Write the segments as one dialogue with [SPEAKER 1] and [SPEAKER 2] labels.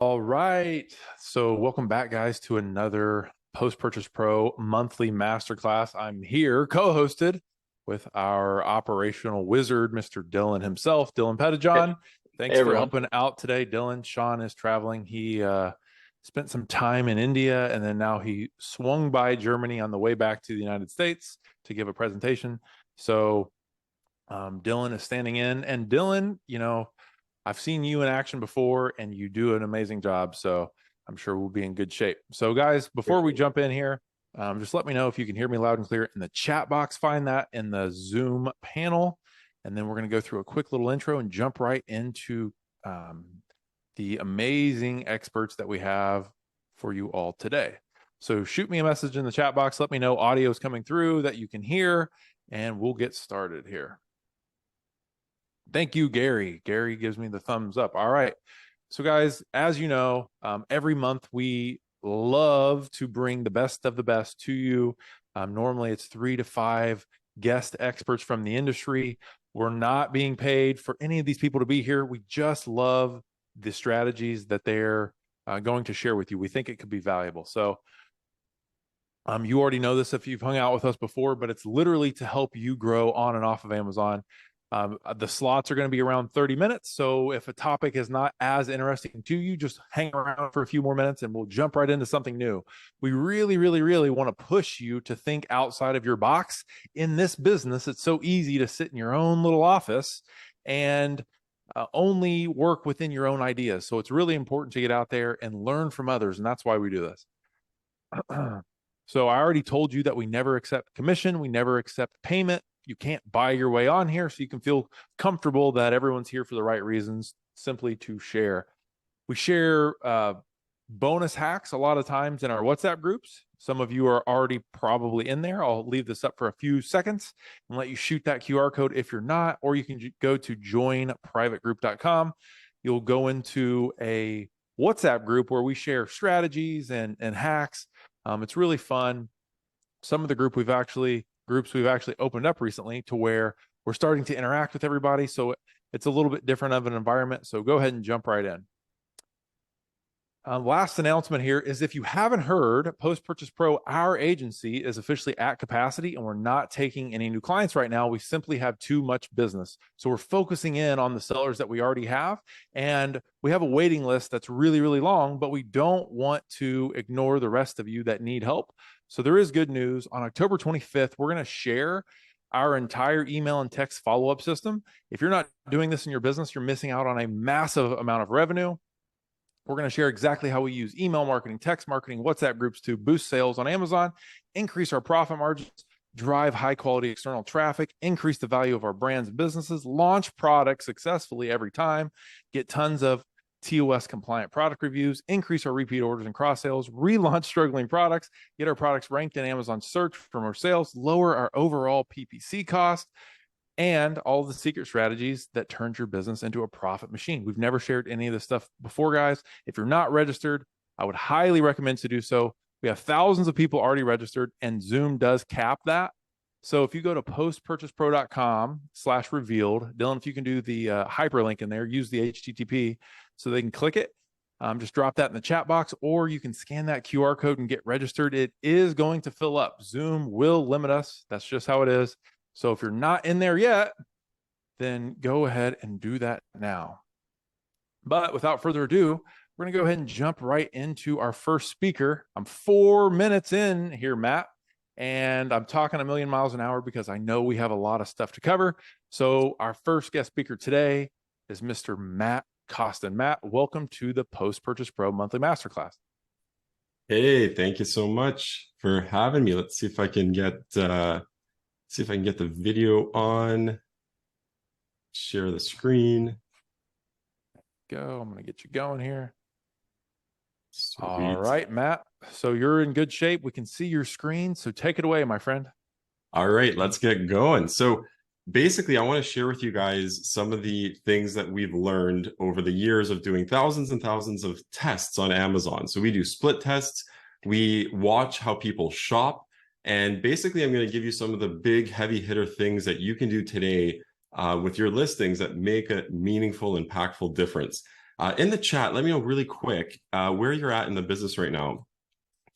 [SPEAKER 1] All right. So welcome back, guys, to another Post-Purchase Pro monthly masterclass. I'm here co-hosted with our operational wizard, Mr. Dylan himself, Dylan
[SPEAKER 2] Hey,
[SPEAKER 1] Pettijohn.
[SPEAKER 2] hey,
[SPEAKER 1] Thanks for
[SPEAKER 2] everyone.
[SPEAKER 1] helping out today, Dylan. Sean is traveling. He spent some time in India, and then now he swung by Germany on the way back to the United States to give a presentation. So Dylan is standing in, and Dylan, I've seen you in action before and you do an amazing job. So I'm sure we'll be in good shape. So, guys, before we jump in here, just let me know if you can hear me loud and clear in the chat box. Find that in the Zoom panel. And then we're going to go through a quick little intro and jump right into um, the amazing experts that we have for you all today. So, shoot me a message in the chat box. Let me know audio is coming through that you can hear, and we'll get started here. Thank you, Gary. Gary gives me the thumbs up. All right. So, guys, as you know, every month we love to bring the best of the best to you. Normally, it's 3 to 5 guest experts from the industry. We're not being paid for any of these people to be here. We just love the strategies that they're going to share with you. We think it could be valuable. So, you already know this if you've hung out with us before, but it's literally to help you grow on and off of Amazon. The slots are going to be around 30 minutes. So if a topic is not as interesting to you, just hang around for a few more minutes and we'll jump right into something new. We really, really, really want to push you to think outside of your box. In this business, it's so easy to sit in your own little office and only work within your own ideas. So it's really important to get out there and learn from others. And that's why we do this. So I already told you that we never accept commission. We never accept payment. You can't buy your way on here, so you can feel comfortable that everyone's here for the right reasons, simply to share. We share bonus hacks a lot of times in our WhatsApp groups. Some of you are already probably in there. I'll leave this up for a few seconds and let you shoot that QR code if you're not, or you can go to joinprivategroup.com. You'll go into a WhatsApp group where we share strategies and hacks. It's really fun. Some of the groups we've actually opened up recently to where we're starting to interact with everybody. So it's a little bit different of an environment. So go ahead and jump right in. Last announcement here is if you haven't heard, Post Purchase Pro, our agency, is officially at capacity and we're not taking any new clients right now. We simply have too much business. So we're focusing in on the sellers that we already have. And we have a waiting list that's really, really long, but we don't want to ignore the rest of you that need help. So there is good news. On October 25th, we're going to share our entire email and text follow-up system. If you're not doing this in your business, you're missing out on a massive amount of revenue. We're going to share exactly how we use email marketing, text marketing, WhatsApp groups to boost sales on Amazon, increase our profit margins, drive high quality external traffic, increase the value of our brands and businesses, launch products successfully every time, get tons of TOS compliant product reviews, increase our repeat orders and cross sales, relaunch struggling products, get our products ranked in Amazon search for more sales, lower our overall PPC cost, and all the secret strategies that turns your business into a profit machine. We've never shared any of this stuff before, guys. If you're not registered, I would highly recommend to do so. We have thousands of people already registered, and Zoom does cap that. So if you go to postpurchasepro.com/revealed, Dylan, if you can do the hyperlink in there, use the HTTP so they can click it. Just drop that in the chat box, or you can scan that QR code and get registered. It is going to fill up. Zoom will limit us. That's just how it is. So if you're not in there yet, then go ahead and do that now. But without further ado, we're going to go ahead and jump right into our first speaker. I'm 4 minutes in here, Matt, and I'm talking a million miles an hour because I know we have a lot of stuff to cover. So our first guest speaker today is Mr. Matt Costin. Matt, welcome to the Post Purchase Pro Monthly Masterclass.
[SPEAKER 2] Hey, thank you so much for having me. Let's see if I can get the video on. Share the screen.
[SPEAKER 1] Go. I'm going to get you going here.
[SPEAKER 2] Sweet.
[SPEAKER 1] All right, Matt. So you're in good shape. We can see your screen. So take it away, my friend.
[SPEAKER 2] All right, let's get going. So basically, I want to share with you guys some of the things that we've learned over the years of doing thousands and thousands of tests on Amazon. So we do split tests. We watch how people shop. And basically, I'm going to give you some of the big heavy hitter things that you can do today with your listings that make a meaningful, impactful difference. In the chat, let me know really quick where you're at in the business right now.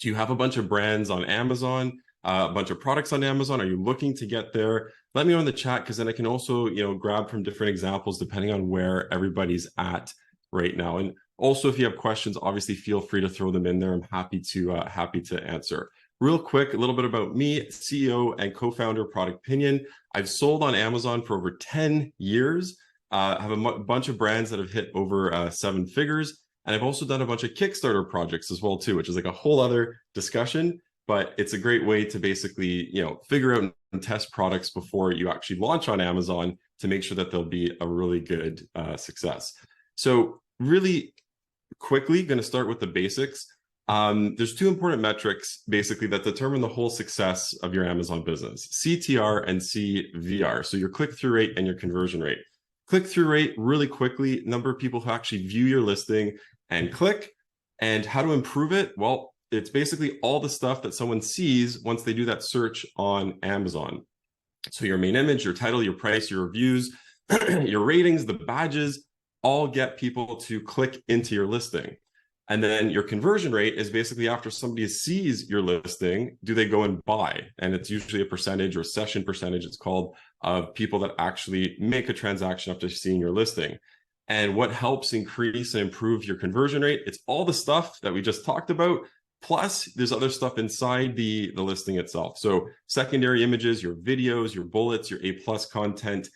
[SPEAKER 2] Do you have a bunch of brands on Amazon, a bunch of products on Amazon? Are you looking to get there? Let me know in the chat, because then I can also, grab from different examples depending on where everybody's at right now. And also, if you have questions, obviously feel free to throw them in there. I'm happy to answer. Real quick, a little bit about me: CEO and co-founder of Product Pinion. I've sold on Amazon for over 10 years. I have a bunch of brands that have hit over 7 figures. And I've also done a bunch of Kickstarter projects as well too, which is like a whole other discussion, but it's a great way to basically, figure out and test products before you actually launch on Amazon to make sure that they'll be a really good success. So really quickly, going to start with the basics. There's 2 important metrics basically that determine the whole success of your Amazon business: CTR and CVR. So your click-through rate and your conversion rate. Click-through rate, really quickly, number of people who actually view your listing and click. And how to improve it? Well, it's basically all the stuff that someone sees once they do that search on Amazon. So your main image, your title, your price, your reviews, your ratings, the badges, all get people to click into your listing. And then your conversion rate is basically after somebody sees your listing, do they go and buy? And it's usually a percentage, or session percentage, it's called, of people that actually make a transaction after seeing your listing. And what helps increase and improve your conversion rate? It's all the stuff that we just talked about, plus there's other stuff inside the listing itself. So secondary images, your videos, your bullets, your A+ content,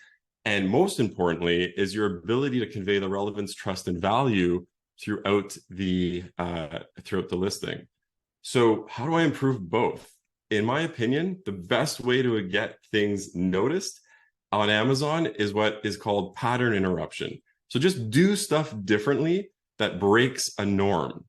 [SPEAKER 2] and most importantly is your ability to convey the relevance, trust, and value throughout the listing. So how do I improve both? In my opinion, the best way to get things noticed on Amazon is what is called pattern interruption. So just do stuff differently that breaks a norm.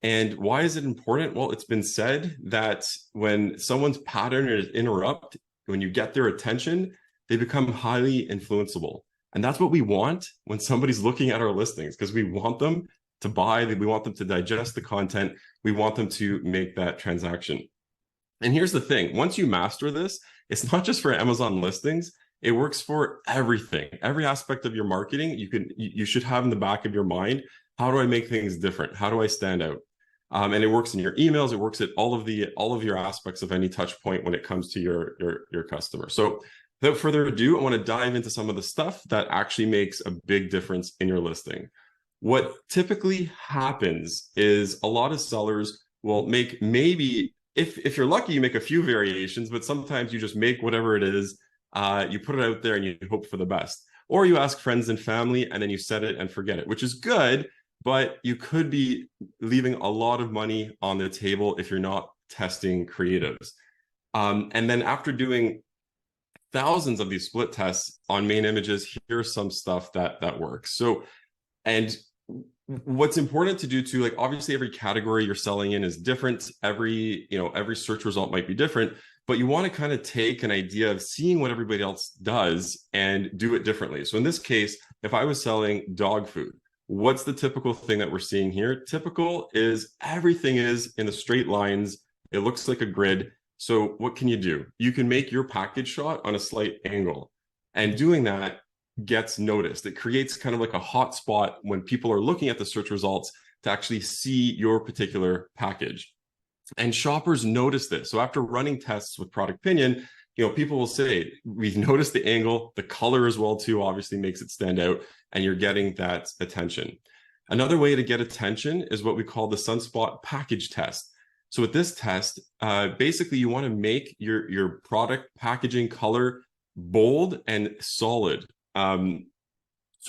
[SPEAKER 2] And why is it important? Well, it's been said that when someone's pattern is interrupted, when you get their attention, they become highly influenceable. And that's what we want when somebody's looking at our listings, because we want them to buy, we want them to digest the content, we want them to make that transaction. And here's the thing: once you master this, it's not just for Amazon listings, it works for everything. Every aspect of your marketing, you should have in the back of your mind, how do I make things different? How do I stand out? And it works in your emails, it works at all of your aspects of any touch point when it comes to your customer. So without further ado, I want to dive into some of the stuff that actually makes a big difference in your listing. What typically happens is a lot of sellers will make, maybe, if you're lucky, you make a few variations, but sometimes you just make whatever it is, you put it out there and you hope for the best. Or you ask friends and family and then you set it and forget it, which is good, but you could be leaving a lot of money on the table if you're not testing creatives. And then after doing thousands of these split tests on main images, here's some stuff that works. So, and what's important to do too, like obviously every category you're selling in is different. Every search result might be different, but you want to kind of take an idea of seeing what everybody else does and do it differently. So in this case, if I was selling dog food, what's the typical thing that we're seeing here? Typical is everything is in the straight lines. It looks like a grid. So what can you do? You can make your package shot on a slight angle, and doing that gets noticed. It creates kind of like a hot spot when people are looking at the search results to actually see your particular package. And shoppers notice this. So after running tests with Product Pinion, people will say, we've noticed the angle, the color as well too, obviously makes it stand out, and you're getting that attention. Another way to get attention is what we call the sunspot package test. So with this test, basically you want to make your product packaging color bold and solid. So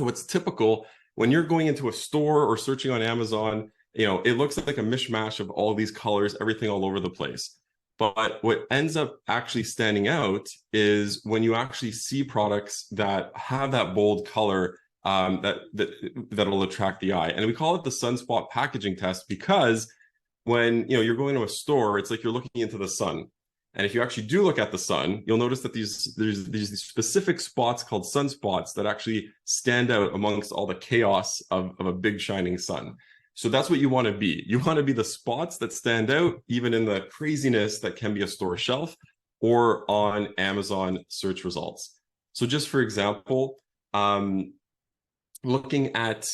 [SPEAKER 2] what's typical when you're going into a store or searching on Amazon, it looks like a mishmash of all these colors, everything all over the place. But what ends up actually standing out is when you actually see products that have that bold color, that'll attract the eye. And we call it the sunspot packaging test because when you're going to a store, it's like you're looking into the sun. And if you actually do look at the sun, you'll notice that there's these specific spots called sunspots that actually stand out amongst all the chaos of a big shining sun. So that's what you want to be. You want to be the spots that stand out, even in the craziness that can be a store shelf or on Amazon search results. So just for example, looking at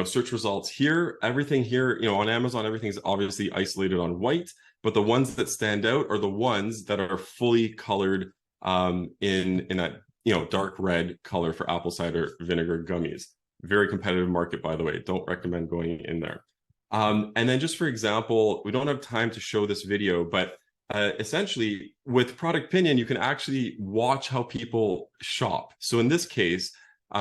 [SPEAKER 2] search results here, everything here, on Amazon, everything's obviously isolated on white, but the ones that stand out are the ones that are fully colored in that dark red color for apple cider vinegar gummies. Very competitive market, by the way. Don't recommend going in there. And then just for example, we don't have time to show this video, but essentially with Product Pinion, you can actually watch how people shop. So in this case,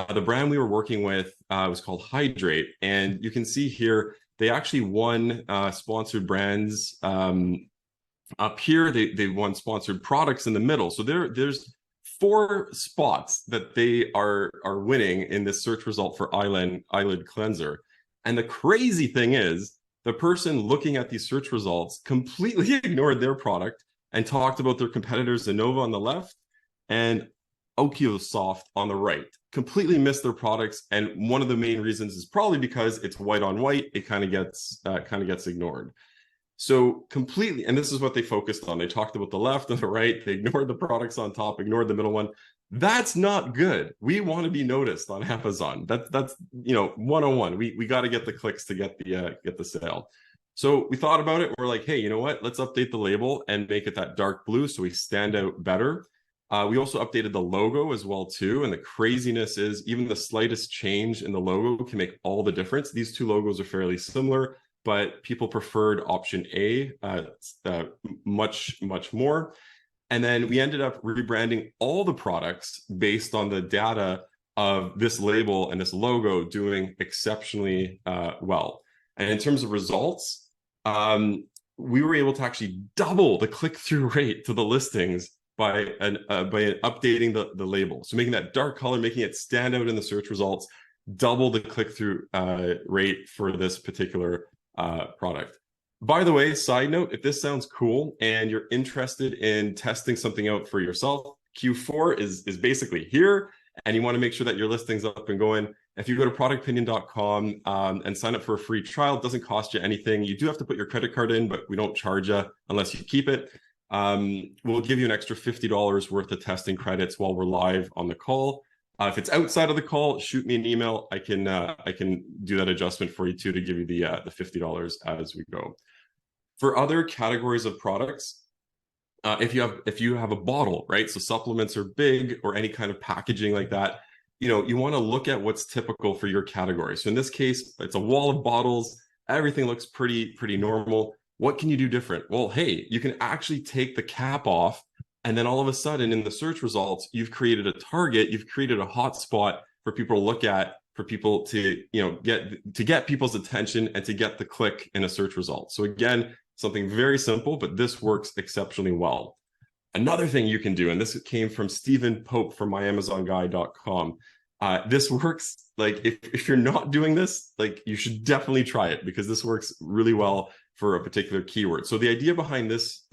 [SPEAKER 2] the brand we were working with was called Hydrate, and you can see here they actually won sponsored brands up here. They won sponsored products in the middle. So there's 4 spots that they are winning in this search result for eyelid cleanser. And the crazy thing is, the person looking at these search results completely ignored their product and talked about their competitors, Zenova on the left and Okiosoft on the right. Completely missed their products, and one of the main reasons is probably because it's white on white. It kind of gets ignored. So completely, and this is what they focused on. They talked about the left and the right. They ignored the products on top, ignored the middle one. That's not good. We want to be noticed on Amazon. That's 101. We got to get the clicks to get the sale. So we thought about it. We're like, hey, you know what? Let's update the label and make it that dark blue so we stand out better. We also updated the logo as well too. And the craziness is even the slightest change in the logo can make all the difference. These 2 logos are fairly similar, but people preferred option A much more. And then we ended up rebranding all the products based on the data of this label and this logo doing exceptionally well. And in terms of results, we were able to actually double the click-through rate to the listings by updating the label. So making that dark color, making it stand out in the search results, double the click-through rate for this particular product. By the way, side note, if this sounds cool and you're interested in testing something out for yourself, Q4 is basically here, and you want to make sure that your listing's up and going. If you go to productpinion.com and sign up for a free trial, it doesn't cost you anything. You do have to put your credit card in, but we don't charge you unless you keep it. We'll give you an extra $50 worth of testing credits while we're live on the call. If it's outside of the call, shoot me an email. I can do that adjustment for you too, to give you the $50 as we go. For other categories of products, if you have a bottle, right? So supplements are big, or any kind of packaging like that. You want to look at what's typical for your category. So in this case, it's a wall of bottles. Everything looks pretty normal. What can you do different? Well, hey, you can actually take the cap off, and then all of a sudden in the search results, you've created a target, you've created a hotspot for people to look at, for people to get people's attention and to get the click in a search result. So again, something very simple, but this works exceptionally well. Another thing you can do, and this came from Stephen Pope from myamazonguy.com. This works, like if you're not doing this, like you should definitely try it, because this works really well for a particular keyword. So the idea behind this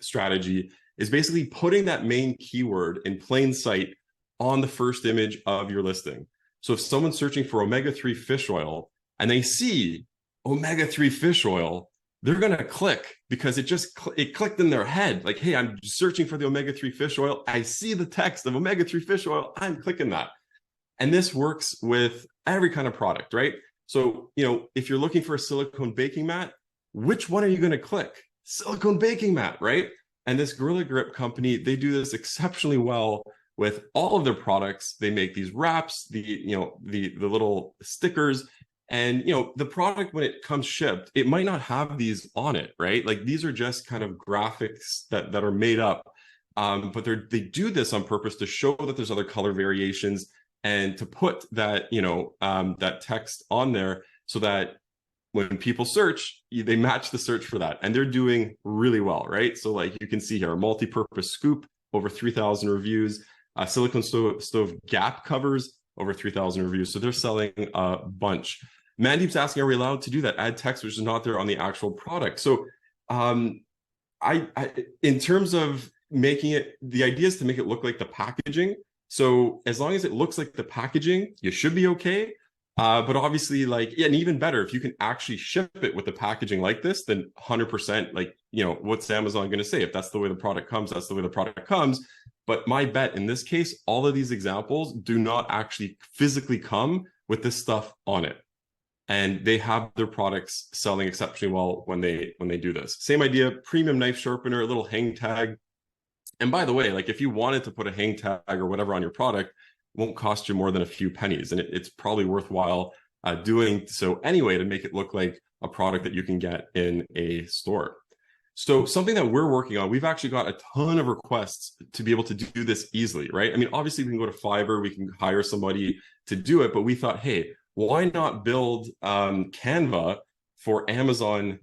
[SPEAKER 2] strategy is basically putting that main keyword in plain sight on the first image of your listing. So if someone's searching for omega-3 fish oil and they see omega-3 fish oil, they're going to click, because it clicked in their head. Like, hey, I'm searching for the omega-3 fish oil. I see the text of omega-3 fish oil. I'm clicking that. And this works with every kind of product, right? So, if you're looking for a silicone baking mat, which one are you going to click? Silicone baking mat, right? And this Gorilla Grip company, they do this exceptionally well with all of their products. They make these wraps, the little stickers, and the product, when it comes shipped, it might not have these on it, right? Like, these are just kind of graphics that are made up, but they do this on purpose to show that there's other color variations, and to put that that text on there so that when people search, they match the search for that, and they're doing really well, right? So like you can see here, a multi-purpose scoop, over 3,000 reviews, silicone stove gap covers, over 3,000 reviews. So they're selling a bunch. Mandeep's asking, are we allowed to do that? Add text which is not there on the actual product. So I in terms of making it, the idea is to make it look like the packaging. So as long as it looks like the packaging, you should be okay. But obviously, and even better, if you can actually ship it with the packaging like this, then 100%, what's Amazon going to say? If that's the way the product comes, that's the way the product comes. But my bet in this case, all of these examples do not actually physically come with this stuff on it. And they have their products selling exceptionally well when they do this. Same idea, premium knife sharpener, a little hang tag. And by the way, like if you wanted to put a hang tag or whatever on your product, it won't cost you more than a few pennies. And it's probably worthwhile doing so anyway to make it look like a product that you can get in a store. So something that we're working on, we've actually got a ton of requests to be able to do this easily, right? I mean, obviously we can go to Fiverr, we can hire somebody to do it, but we thought, hey, why not build Canva for Amazon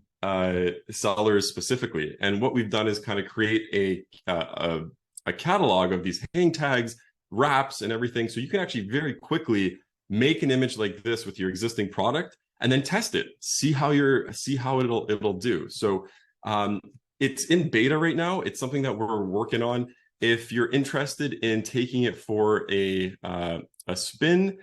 [SPEAKER 2] sellers specifically? And what we've done is kind of create a catalog of these hang tags, wraps, and everything. So you can actually very quickly make an image like this with your existing product and then test it, see how it'll do. So it's in beta right now. It's something that we're working on. If you're interested in taking it for a spin,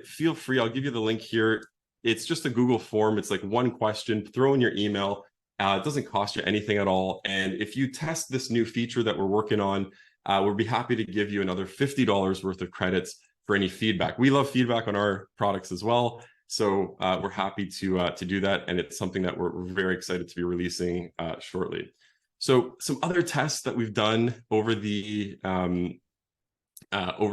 [SPEAKER 2] feel free. I'll give you the link here. It's just a Google form. It's like one question, throw in your email. It doesn't cost you anything at all. And if you test this new feature that we're working on, we'll be happy to give you another $50 worth of credits for any feedback. We love feedback on our products as well. So we're happy to do that. And it's something that we're very excited to be releasing shortly. So some other tests that we've done over the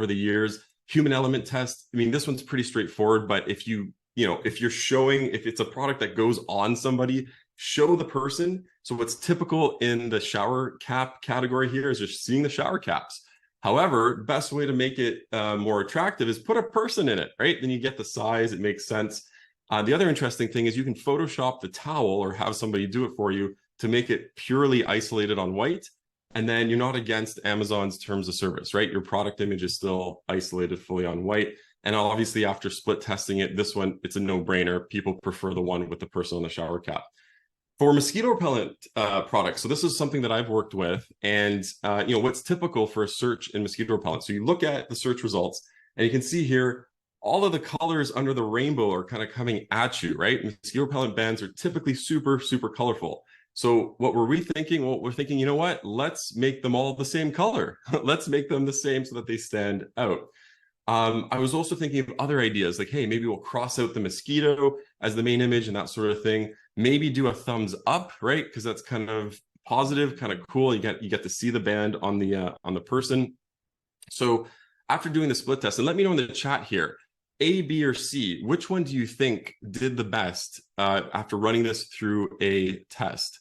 [SPEAKER 2] years, human element test. I mean, this one's pretty straightforward, but if you're showing, if it's a product that goes on somebody, show the person. So what's typical in the shower cap category here is just seeing the shower caps. However, the best way to make it more attractive is put a person in it, right? Then you get the size, it makes sense. The other interesting thing is you can Photoshop the towel or have somebody do it for you to make it purely isolated on white. And then you're not against Amazon's terms of service, right? Your product image is still isolated fully on white. And obviously after split testing it, this one, it's a no-brainer. People prefer the one with the person on the shower cap. For mosquito repellent products, so this is something that I've worked with, and what's typical for a search in mosquito repellent. So you look at the search results, and you can see here, all of the colors under the rainbow are kind of coming at you, right? Mosquito repellent bands are typically super, super colorful. So what were we thinking? Well, we're thinking, you know what? Let's make them all the same color. Let's make them the same so that they stand out. I was also thinking of other ideas, like, hey, maybe we'll cross out the mosquito as the main image and that sort of thing. Maybe do a thumbs up, right? Because that's kind of positive, kind of cool. You get to see the band on the person. So after doing the split test, and let me know in the chat here, A, B, or C, which one do you think did the best after running this through a test?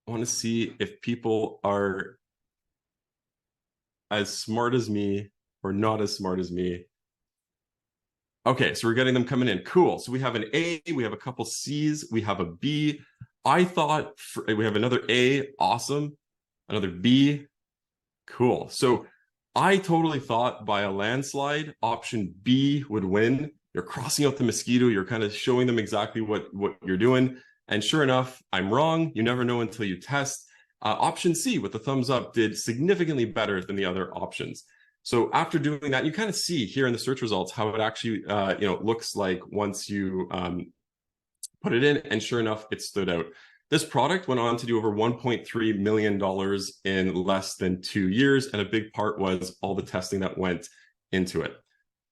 [SPEAKER 2] I want to see if people are as smart as me or not as smart as me. Okay, so we're getting them coming in. Cool. So we have an A, we have a couple C's, we have a B. I thought we have another A, awesome. Another B, cool. So I totally thought by a landslide, option B would win. You're crossing out the mosquito, you're kind of showing them exactly what you're doing. And sure enough, I'm wrong. You never know until you test. Option C with the thumbs up did significantly better than the other options. So after doing that, you kind of see here in the search results how it actually looks like once you put it in, and sure enough, it stood out. This product went on to do over $1.3 million in less than 2 years, and a big part was all the testing that went into it.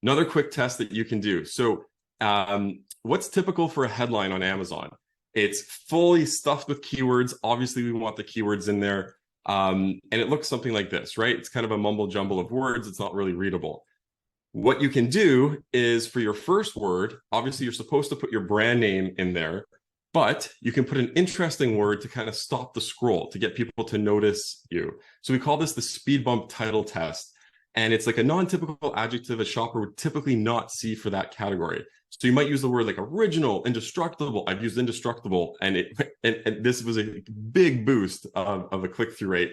[SPEAKER 2] Another quick test that you can do. So what's typical for a headline on Amazon? It's fully stuffed with keywords. Obviously, we want the keywords in there. And it looks something like this, right? It's kind of a mumble jumble of words. It's not really readable. What you can do is for your first word, obviously you're supposed to put your brand name in there, but you can put an interesting word to kind of stop the scroll, to get people to notice you. So we call this the speed bump title test. And it's like a non-typical adjective a shopper would typically not see for that category. So you might use the word like original, indestructible. I've used indestructible, and this was a big boost of a click-through rate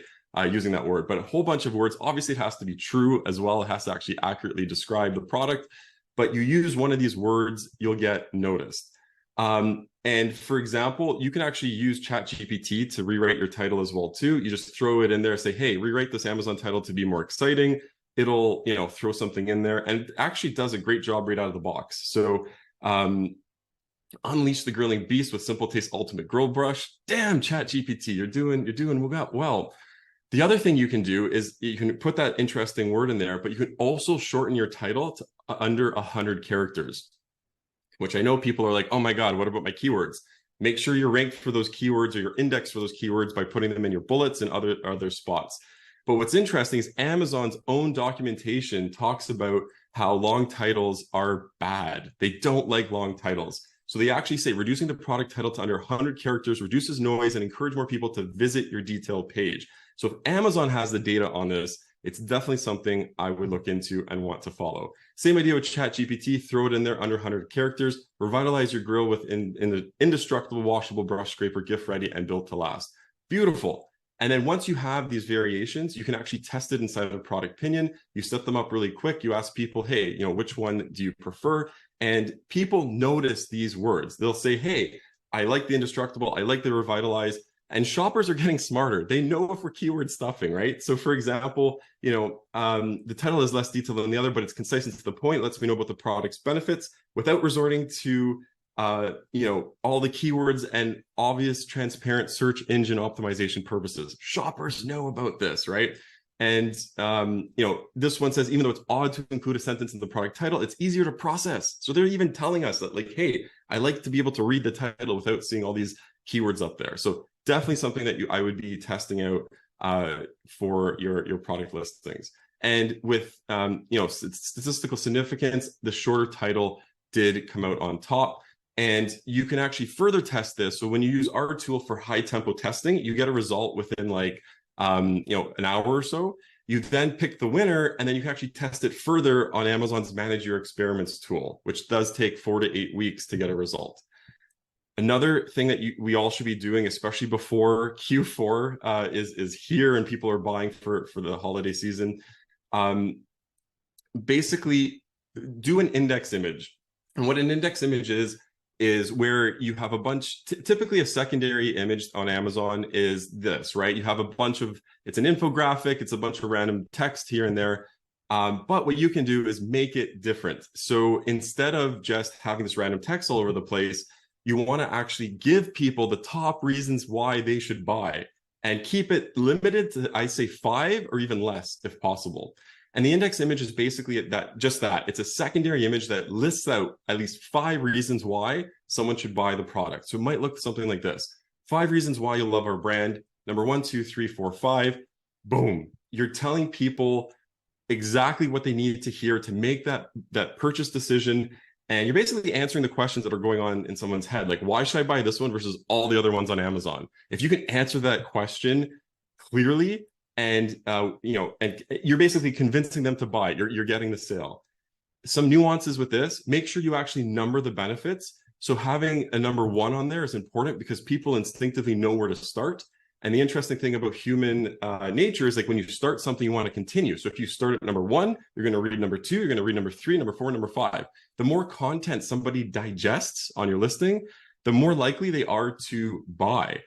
[SPEAKER 2] using that word. But a whole bunch of words. Obviously, it has to be true as well. It has to actually accurately describe the product. But you use one of these words, you'll get noticed. And for example, you can actually use ChatGPT to rewrite your title as well too. You just throw it in there, say, hey, rewrite this Amazon title to be more exciting. It'll throw something in there, and it actually does a great job right out of the box. So unleash the grilling beast with Simple Taste Ultimate Grill Brush. Damn, ChatGPT, you're doing well. The other thing you can do is you can put that interesting word in there, but you can also shorten your title to under 100 characters, which I know people are like, oh my God, what about my keywords? Make sure you're ranked for those keywords or you're indexed for those keywords by putting them in your bullets and other spots. But what's interesting is Amazon's own documentation talks about how long titles are bad. They don't like long titles. So they actually say reducing the product title to under 100 characters reduces noise and encourage more people to visit your detailed page. So if Amazon has the data on this, it's definitely something I would look into and want to follow. Same idea with ChatGPT, throw it in there under 100 characters, revitalize your grill with in the indestructible washable brush scraper, gift ready and built to last. Beautiful. And then once you have these variations, you can actually test it inside of Product Pinion. You set them up really quick. You ask people, hey, which one do you prefer? And people notice these words. They'll say, hey, I like the indestructible. I like the revitalize. And shoppers are getting smarter. They know if we're keyword stuffing, right? So for example, the title is less detailed than the other, but it's concise and to the point, lets me know about the product's benefits without resorting to all the keywords and obvious transparent search engine optimization purposes. Shoppers know about this, right? And this one says, even though it's odd to include a sentence in the product title, it's easier to process. So they're even telling us that, like, hey, I like to be able to read the title without seeing all these keywords up there. So definitely something that I would be testing out for your product listings. And with statistical significance, the shorter title did come out on top. And you can actually further test this. So when you use our tool for high tempo testing, you get a result within like an hour or so. You then pick the winner, and then you can actually test it further on Amazon's Manage Your Experiments tool, which does take 4 to 8 weeks to get a result. Another thing that we all should be doing, especially before Q4 is here and people are buying for the holiday season, basically do an index image. And what an index image is where you have a bunch, typically a secondary image on Amazon is this, right? You have a bunch of, it's an infographic, it's a bunch of random text here and there. But what you can do is make it different. So instead of just having this random text all over the place, you want to actually give people the top reasons why they should buy and keep it limited to, I say 5 or even less if possible. And the index image is basically just that. It's a secondary image that lists out at least 5 reasons why someone should buy the product. So it might look something like this. 5 reasons why you'll love our brand. Number 1, 2, 3, 4, 5. Boom. You're telling people exactly what they need to hear to make that purchase decision. And you're basically answering the questions that are going on in someone's head. Like, why should I buy this one versus all the other ones on Amazon? If you can answer that question clearly, and and you're basically convincing them to buy it, you're getting the sale. Some nuances with this: make sure you actually number the benefits. So having a number 1 on there is important because people instinctively know where to start. And the interesting thing about human nature is, like, when you start something, you want to continue. So if you start at number 1, you're going to read number 2, you're going to read number 3, number 4, number 5. The more content somebody digests on your listing, the more likely they are to buy.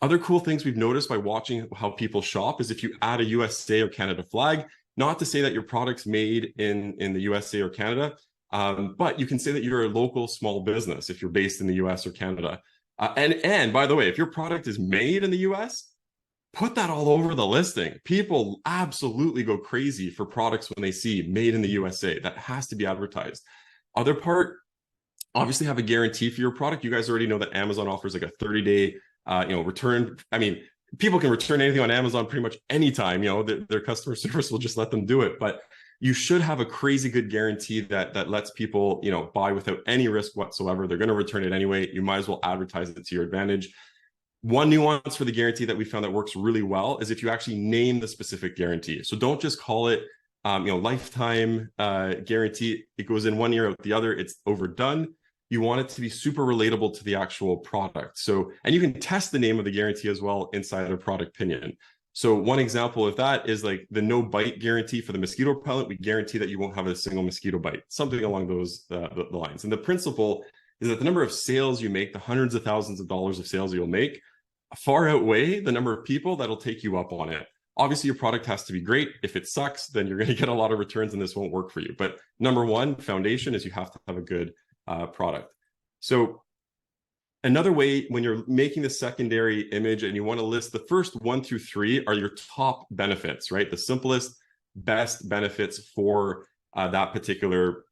[SPEAKER 2] Other cool things we've noticed by watching how people shop is if you add a USA or Canada flag, not to say that your product's made in the USA or Canada, but you can say that you're a local small business if you're based in the US or Canada. And by the way, if your product is made in the US, put that all over the listing. People absolutely go crazy for products when they see made in the USA. That has to be advertised. Other part, obviously have a guarantee for your product. You guys already know that Amazon offers like a 30-day return. I mean, people can return anything on Amazon pretty much anytime. Their customer service will just let them do it. But you should have a crazy good guarantee that lets people, buy without any risk whatsoever. They're going to return it anyway. You might as well advertise it to your advantage. One nuance for the guarantee that we found that works really well is if you actually name the specific guarantee. So don't just call it, lifetime guarantee. It goes in one ear out the other. It's overdone. You want it to be super relatable to the actual product. So, and you can test the name of the guarantee as well inside of Product Pinion. So one example of that is like the no bite guarantee for the mosquito repellent. We guarantee that you won't have a single mosquito bite, something along those the lines. And the principle is that the number of sales you make, the hundreds of thousands of dollars of sales you'll make, far outweigh the number of people that'll take you up on it. Obviously, your product has to be great. If it sucks, then you're going to get a lot of returns and this won't work for you. But number 1 foundation is you have to have a good product. So another way, when you're making the secondary image and you want to list the first 1 through 3 are your top benefits, right? The simplest, best benefits for that particular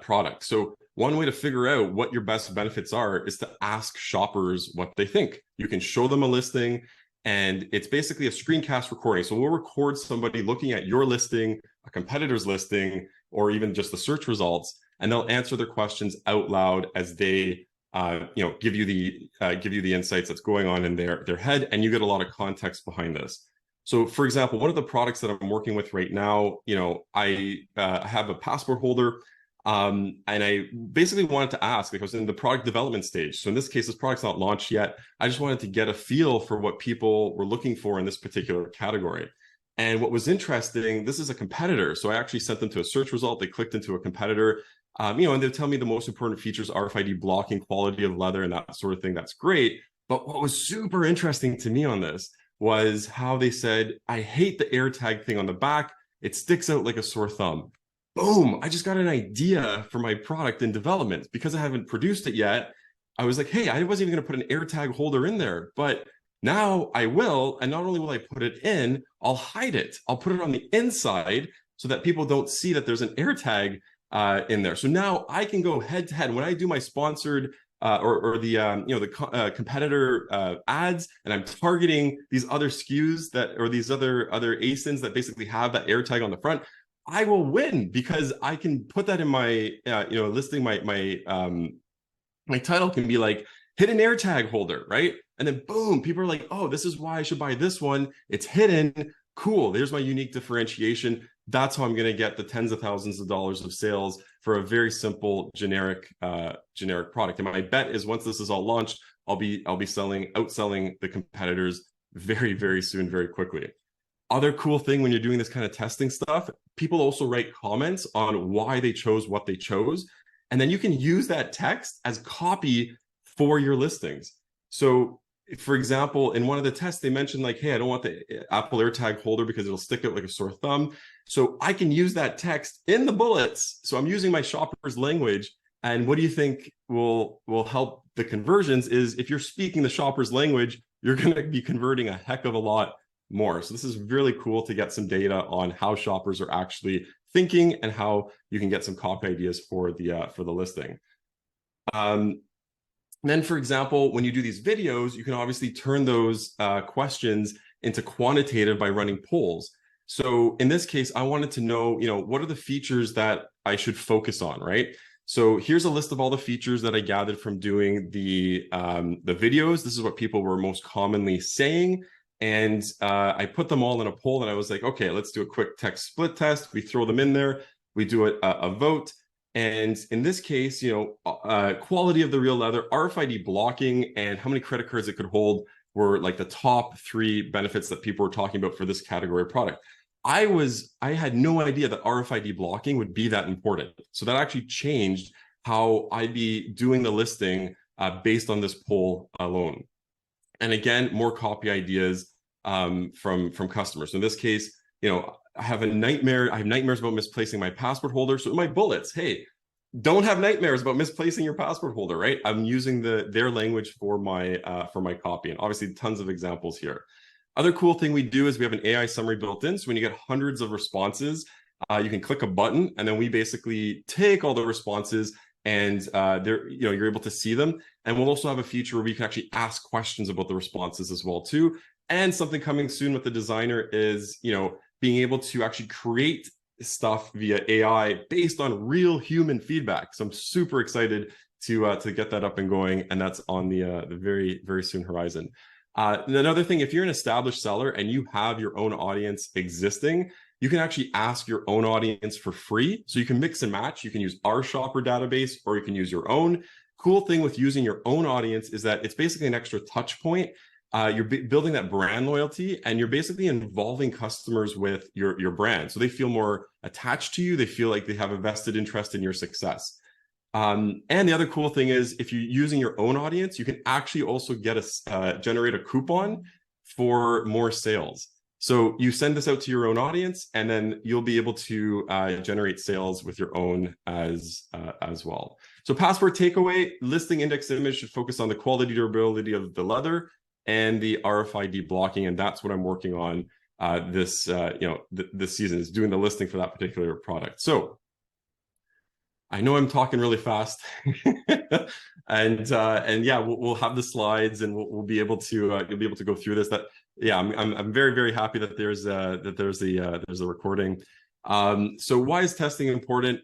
[SPEAKER 2] product. So one way to figure out what your best benefits are is to ask shoppers what they think. You can show them a listing, and it's basically a screencast recording. So we'll record somebody looking at your listing, a competitor's listing, or even just the search results, and they'll answer their questions out loud as they give you the insights that's going on in their head, and you get a lot of context behind this. So, for example, one of the products that I'm working with right now, I have a passport holder, and I basically wanted to ask, because in the product development stage, so in this case, this product's not launched yet. I just wanted to get a feel for what people were looking for in this particular category. And what was interesting, this is a competitor. So I actually sent them to a search result. They clicked into a competitor, and they'll tell me the most important features, RFID blocking, quality of leather, and that sort of thing. That's great. But what was super interesting to me on this was how they said, I hate the AirTag thing on the back. It sticks out like a sore thumb. Boom, I just got an idea for my product in development. Because I haven't produced it yet, I was like, hey, I wasn't even going to put an AirTag holder in there, but now I will. And not only will I put it in, I'll hide it. I'll put it on the inside so that people don't see that there's an AirTag in there. So now I can go head to head when I do my sponsored or the competitor ads, and I'm targeting these other SKUs or these other ASINs that basically have that AirTag on the front. I will win because I can put that in my listing. My title can be like hidden AirTag holder, right? And then boom, people are like, oh, this is why I should buy this one. It's hidden. Cool. There's my unique differentiation. That's how I'm going to get the tens of thousands of dollars of sales for a very simple generic product. And my bet is once this is all launched, I'll be outselling the competitors very, very soon, very quickly. Other cool thing when you're doing this kind of testing stuff, people also write comments on why they chose what they chose. And then you can use that text as copy for your listings. So for example, in one of the tests, they mentioned like, hey, I don't want the Apple AirTag holder because it'll stick out like a sore thumb. So I can use that text in the bullets. So I'm using my shopper's language. And what do you think will help the conversions is if you're speaking the shopper's language, you're going to be converting a heck of a lot more. So this is really cool to get some data on how shoppers are actually thinking and how you can get some copy ideas for the listing. Then, for example, when you do these videos, you can obviously turn those questions into quantitative by running polls. So in this case, I wanted to know, what are the features that I should focus on, right? So here's a list of all the features that I gathered from doing the videos. This is what people were most commonly saying. And I put them all in a poll, and I was like, okay, let's do a quick text split test. We throw them in there. We do a vote. And in this case, quality of the real leather, RFID blocking, and how many credit cards it could hold were like the top 3 benefits that people were talking about for this category of product. I had no idea that RFID blocking would be that important. So that actually changed how I'd be doing the listing based on this poll alone. And again, more copy ideas from customers. So in this case, I have nightmares about misplacing my passport holder. So in my bullets, hey, don't have nightmares about misplacing your passport holder, right? I'm using their language for my copy, and obviously tons of examples here. Other cool thing we do is we have an AI summary built in. So when you get hundreds of responses, you can click a button, and then we basically take all the responses, and you're able to see them. And we'll also have a feature where we can actually ask questions about the responses as well too. And something coming soon with the designer is being able to actually create stuff via AI based on real human feedback. So I'm super excited to get that up and going, and that's on the very, very soon horizon. Another thing, if you're an established seller and you have your own audience existing, you can actually ask your own audience for free. So you can mix and match. You can use our shopper database, or you can use your own. Cool thing with using your own audience is that it's basically an extra touch point. You're building that brand loyalty, and you're basically involving customers with your brand. So they feel more attached to you. They feel like they have a vested interest in your success. And the other cool thing is if you're using your own audience, you can actually also generate a coupon for more sales. So you send this out to your own audience, and then you'll be able to generate sales with your own as well. So passport takeaway, listing index image should focus on the quality, durability of the leather and the RFID blocking, and that's what I'm working on this season, is doing the listing for that particular product. So I know I'm talking really fast, and yeah, we'll have the slides, and we'll be able to you'll be able to go through this. That yeah, I'm very very happy that there's a recording. So why is testing important?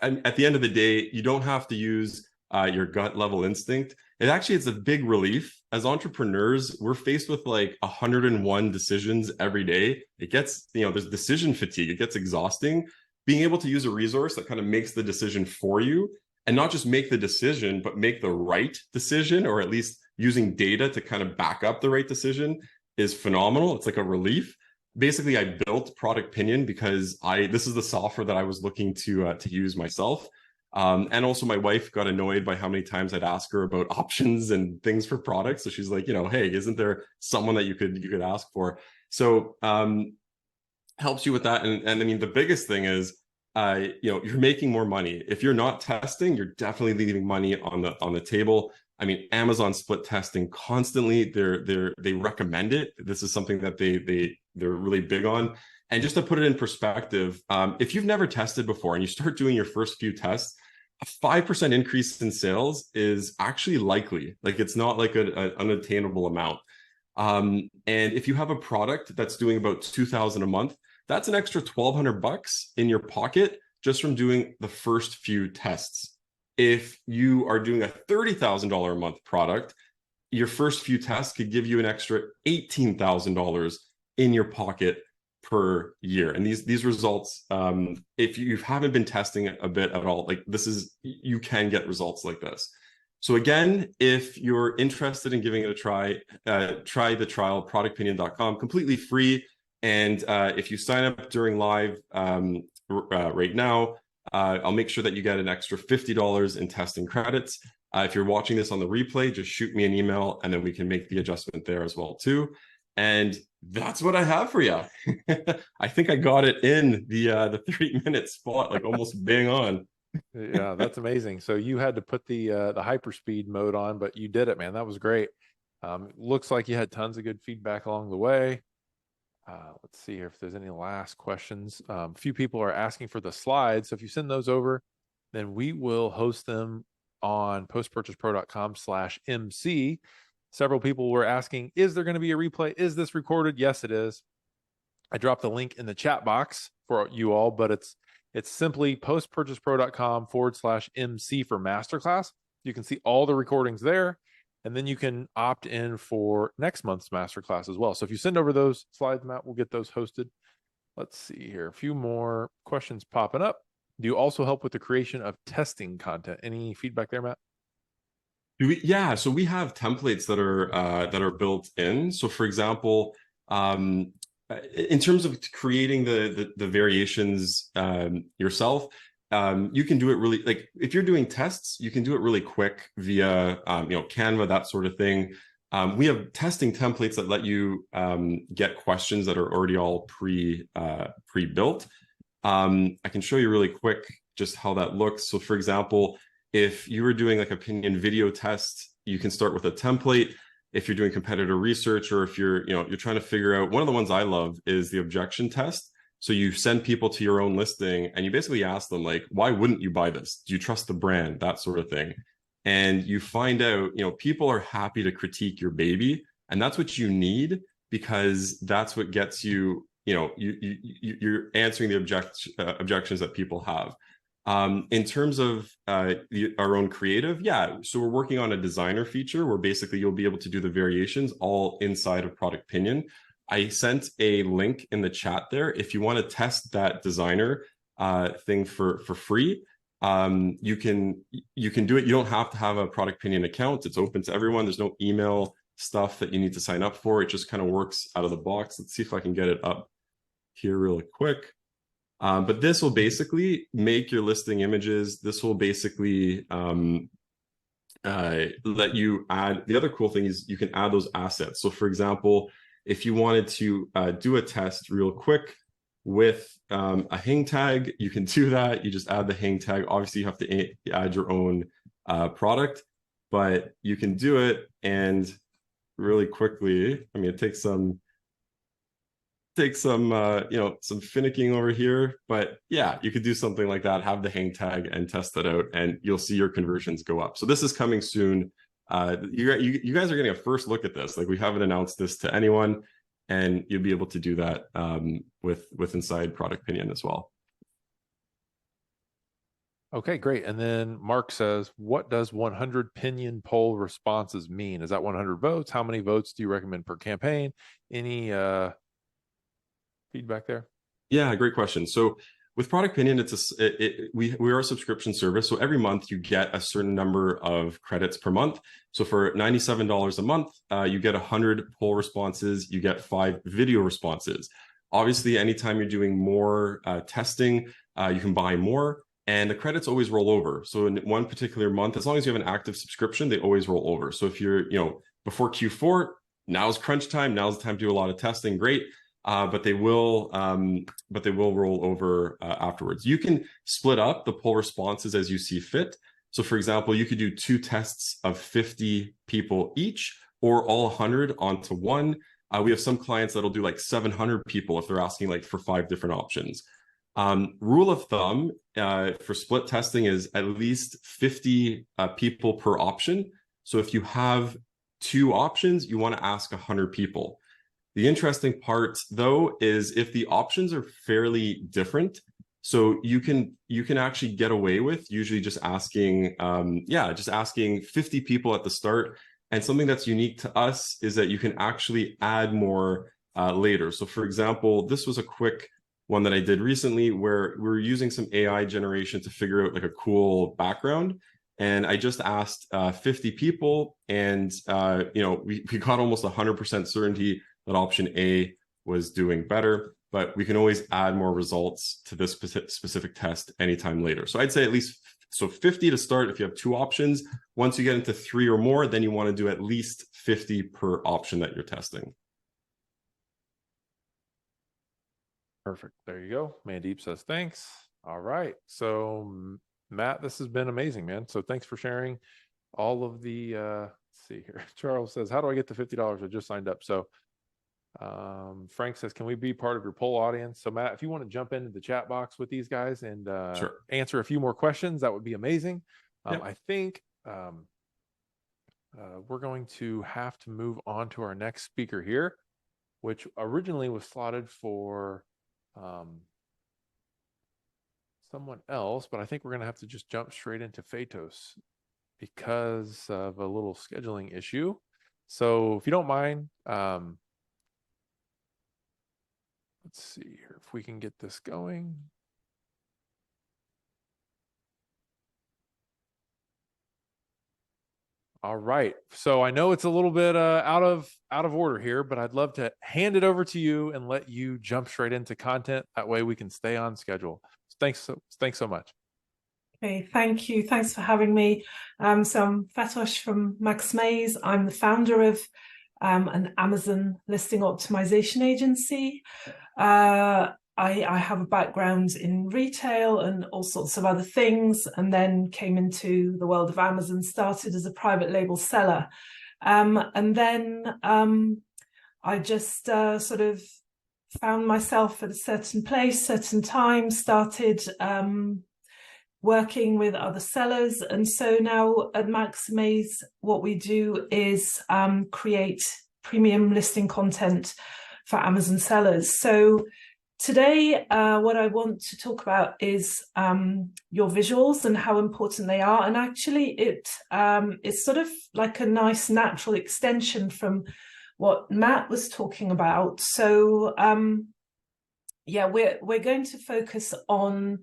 [SPEAKER 2] And at the end of the day, you don't have to use your gut level instinct. It actually it's a big relief. As entrepreneurs, we're faced with like 101 decisions every day. It gets, there's decision fatigue. It gets exhausting. Being able to use a resource that kind of makes the decision for you, and not just make the decision, but make the right decision, or at least using data to kind of back up the right decision, is phenomenal. It's like a relief. Basically, I built Product Pinion because this is the software that I was looking to use myself. And also my wife got annoyed by how many times I'd ask her about options and things for products. So she's like, hey, isn't there someone that you could ask for? So helps you with that. And I mean, the biggest thing is, you're making more money. If you're not testing, you're definitely leaving money on the table. I mean, Amazon split testing constantly. They recommend it. This is something that they're really big on. And just to put it in perspective, if you've never tested before and you start doing your first few tests, a 5% increase in sales is actually likely. Like, it's not like an unattainable amount. And if you have a product that's doing about 2,000 a month, that's an extra $1,200 in your pocket just from doing the first few tests. If you are doing a $30,000 a month product, your first few tests could give you an extra $18,000 in your pocket per year. And these results, if you haven't been testing a bit at all, like, you can get results like this. So again, if you're interested in giving it a try, try the trial, productpinion.com, completely free. And if you sign up during live right now, I'll make sure that you get an extra $50 in testing credits. If you're watching this on the replay, just shoot me an email, and then we can make the adjustment there as well too. And that's what I have for you. I think I got it in the 3-minute spot, like almost bang on.
[SPEAKER 1] Yeah, that's amazing. So you had to put the hyperspeed mode on, but you did it, man. That was great. Looks like you had tons of good feedback along the way. Let's see here if there's any last questions. A few people are asking for the slides. So if you send those over, then we will host them on postpurchasepro.com/MC. Several people were asking, is there going to be a replay? Is this recorded? Yes, it is. I dropped the link in the chat box for you all, but it's simply postpurchasepro.com/MC for Masterclass. You can see all the recordings there. And then you can opt in for next month's Masterclass as well. So if you send over those slides, Matt, we'll get those hosted. Let's see here. A few more questions popping up. Do you also help with the creation of testing content? Any feedback there, Matt?
[SPEAKER 2] Yeah, so we have templates that are built in. So for example, in terms of creating the variations yourself, you can do it really, like, if you're doing tests, you can do it really quick via Canva, that sort of thing. We have testing templates that let you get questions that are already all pre-built. I can show you really quick just how that looks. So for example, if you were doing like a Pinion video test, you can start with a template. If you're doing competitor research, or if you're trying to figure out, one of the ones I love is the objection test. So you send people to your own listing and you basically ask them, like, why wouldn't you buy this? Do you trust the brand? That sort of thing. And you find out, people are happy to critique your baby. And that's what you need, because that's what gets you, you're answering the objections that people have. In terms of our own creative, yeah. So we're working on a designer feature where basically you'll be able to do the variations all inside of Product Pinion. I sent a link in the chat there. If you want to test that designer thing for free, you can do it. You don't have to have a Product Pinion account. It's open to everyone. There's no email stuff that you need to sign up for. It just kind of works out of the box. Let's see if I can get it up here really quick. But this will basically make your listing images. This will basically let you add. The other cool thing is you can add those assets. So for example, if you wanted to do a test real quick with a hang tag, you can do that. You just add the hang tag. Obviously, you have to add your own product, but you can do it. And really quickly, I mean, it takes some take some some finicking over here, but yeah, you could do something like that, have the hang tag and test that out, and you'll see your conversions go up. So this is coming soon. You guys are getting a first look at this. Like, we haven't announced this to anyone, and you'll be able to do that with inside Product Pinion as well.
[SPEAKER 1] Okay, great. And then Mark says, what does 100 Pinion poll responses mean? Is that 100 votes? How many votes do you recommend per campaign? Any feedback there?
[SPEAKER 2] Yeah, great question. So with Product Pinion, we are a subscription service. So every month you get a certain number of credits per month. So for $97 a month, you get 100 poll responses, you get 5 video responses. Obviously, anytime you're doing more testing, you can buy more. And the credits always roll over. So in one particular month, as long as you have an active subscription, they always roll over. So if you're, before Q4, now's crunch time. Now's the time to do a lot of testing. Great. But they will roll over afterwards. You can split up the poll responses as you see fit. So for example, you could do 2 tests of 50 people each, or all 100 onto one. We have some clients that'll do like 700 people if they're asking like for 5 different options. Rule of thumb for split testing is at least 50 people per option. So if you have 2 options, you want to ask 100 people. The interesting part, though, is if the options are fairly different, so you can actually get away with usually just asking 50 people at the start. And something that's unique to us is that you can actually add more later. So for example, this was a quick one that I did recently where we were using some AI generation to figure out like a cool background. And I just asked 50 people, and we got almost 100% certainty that option A was doing better, but we can always add more results to this specific test anytime later. So I'd say at least 50 to start if you have 2 options. Once you get into 3 or more, then you want to do at least 50 per option that you're testing.
[SPEAKER 1] Perfect. There you go. Mandeep says thanks. All right. So Matt, this has been amazing, man. So thanks for sharing all of the let's see here. Charles says, how do I get the $50? I just signed up. So Frank says, can we be part of your poll audience? So Matt, if you want to jump into the chat box with these guys and
[SPEAKER 2] Sure.
[SPEAKER 1] answer a few more questions, that would be amazing.
[SPEAKER 2] Yep.
[SPEAKER 1] I think we're going to have to move on to our next speaker here, which originally was slotted for someone else, but I think we're going to have to just jump straight into Fatos because of a little scheduling issue. So if you don't mind, let's see here if we can get this going. All right. So I know it's a little bit out of order here, but I'd love to hand it over to you and let you jump straight into content. That way we can stay on schedule. Thanks so much.
[SPEAKER 3] Okay, thank you. Thanks for having me. So I'm Fatos from Max Maze. I'm the founder of an Amazon listing optimization agency. I have a background in retail and all sorts of other things, and then came into the world of Amazon, started as a private label seller. And then I just sort of found myself at a certain place, certain time, started working with other sellers. And so now at Max Maze, what we do is create premium listing content for Amazon sellers. So today, what I want to talk about is your visuals and how important they are. And actually, it's sort of like a nice natural extension from what Matt was talking about. So yeah, we're going to focus on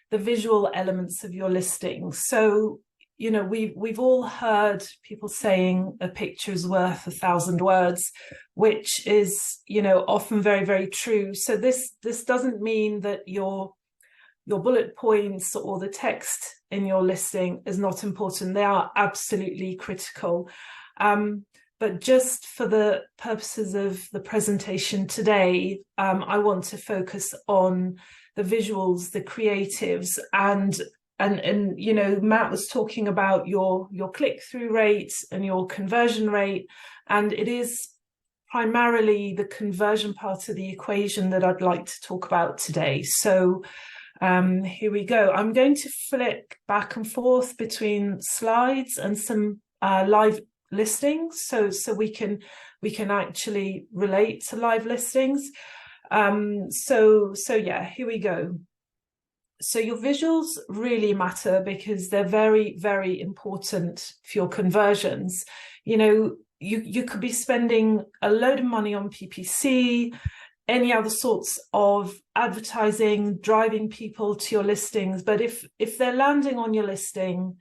[SPEAKER 3] the visual elements of your listing. So, you know, we've all heard people saying a picture is worth 1,000 words, which is, you know, often very, very true. So this doesn't mean that your bullet points or the text in your listing is not important. They are absolutely critical. But just for the purposes of the presentation today, I want to focus on the visuals, the creatives, and you know, Matt was talking about your click-through rate and your conversion rate, and it is primarily the conversion part of the equation that I'd like to talk about today. So here we go. I'm going to flick back and forth between slides and some live listings, so we can actually relate to live listings. So yeah, here we go. So your visuals really matter because they're very, very important for your conversions. You know, you could be spending a load of money on PPC, any other sorts of advertising, driving people to your listings. But if they're landing on your listing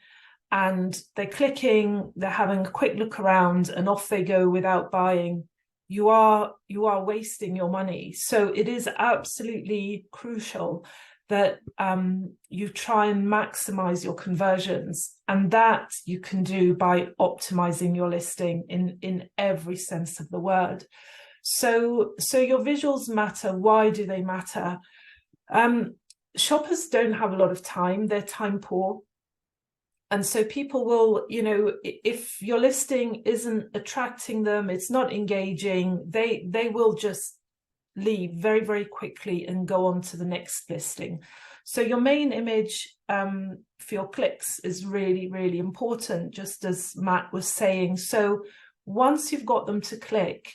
[SPEAKER 3] and they're clicking, they're having a quick look around and off they go without buying, you are wasting your money. So it is absolutely crucial that you try and maximize your conversions, and that you can do by optimizing your listing in every sense of the word. So your visuals matter. Why do they matter? Shoppers don't have a lot of time. They're time poor. And so people will, you know, if your listing isn't attracting them, it's not engaging, they will just leave very, very quickly and go on to the next listing. So your main image for your clicks is really, really important, just as Matt was saying. So once you've got them to click,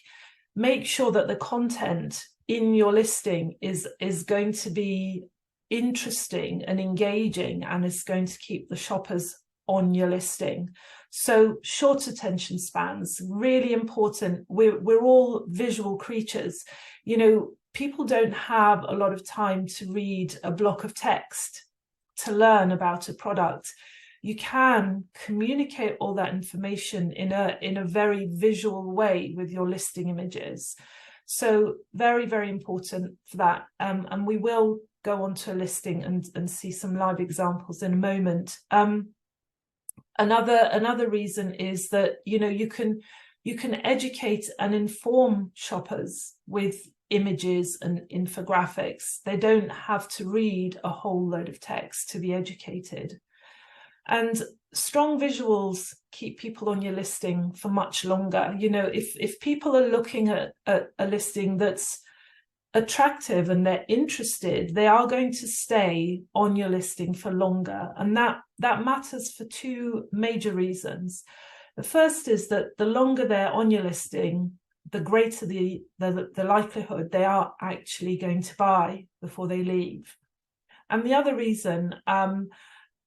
[SPEAKER 3] make sure that the content in your listing is going to be interesting and engaging, and is going to keep the shoppers on your listing. So short attention spans, really important. We're all visual creatures. You know, people don't have a lot of time to read a block of text to learn about a product. You can communicate all that information in a very visual way with your listing images. So very, very important for that. And we will go on to a listing and see some live examples in a moment. Another reason is that, you know, you can educate and inform shoppers with images and infographics. They don't have to read a whole load of text to be educated. And strong visuals keep people on your listing for much longer. You know, if people are looking at a listing that's attractive and they're interested, they are going to stay on your listing for longer. And that matters for two major reasons. The first is that the longer they're on your listing, the greater the likelihood they are actually going to buy before they leave. And the other reason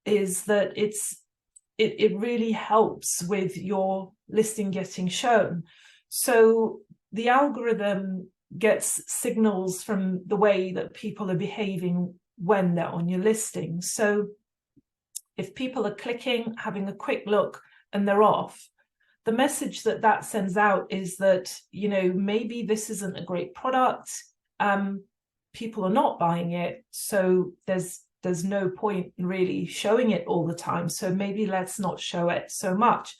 [SPEAKER 3] is that it really helps with your listing getting shown. So the algorithm gets signals from the way that people are behaving when they're on your listing. So if people are clicking, having a quick look, and they're off, the message that sends out is that, you know, maybe this isn't a great product. People are not buying it, so there's no point in really showing it all the time. So maybe let's not show it so much.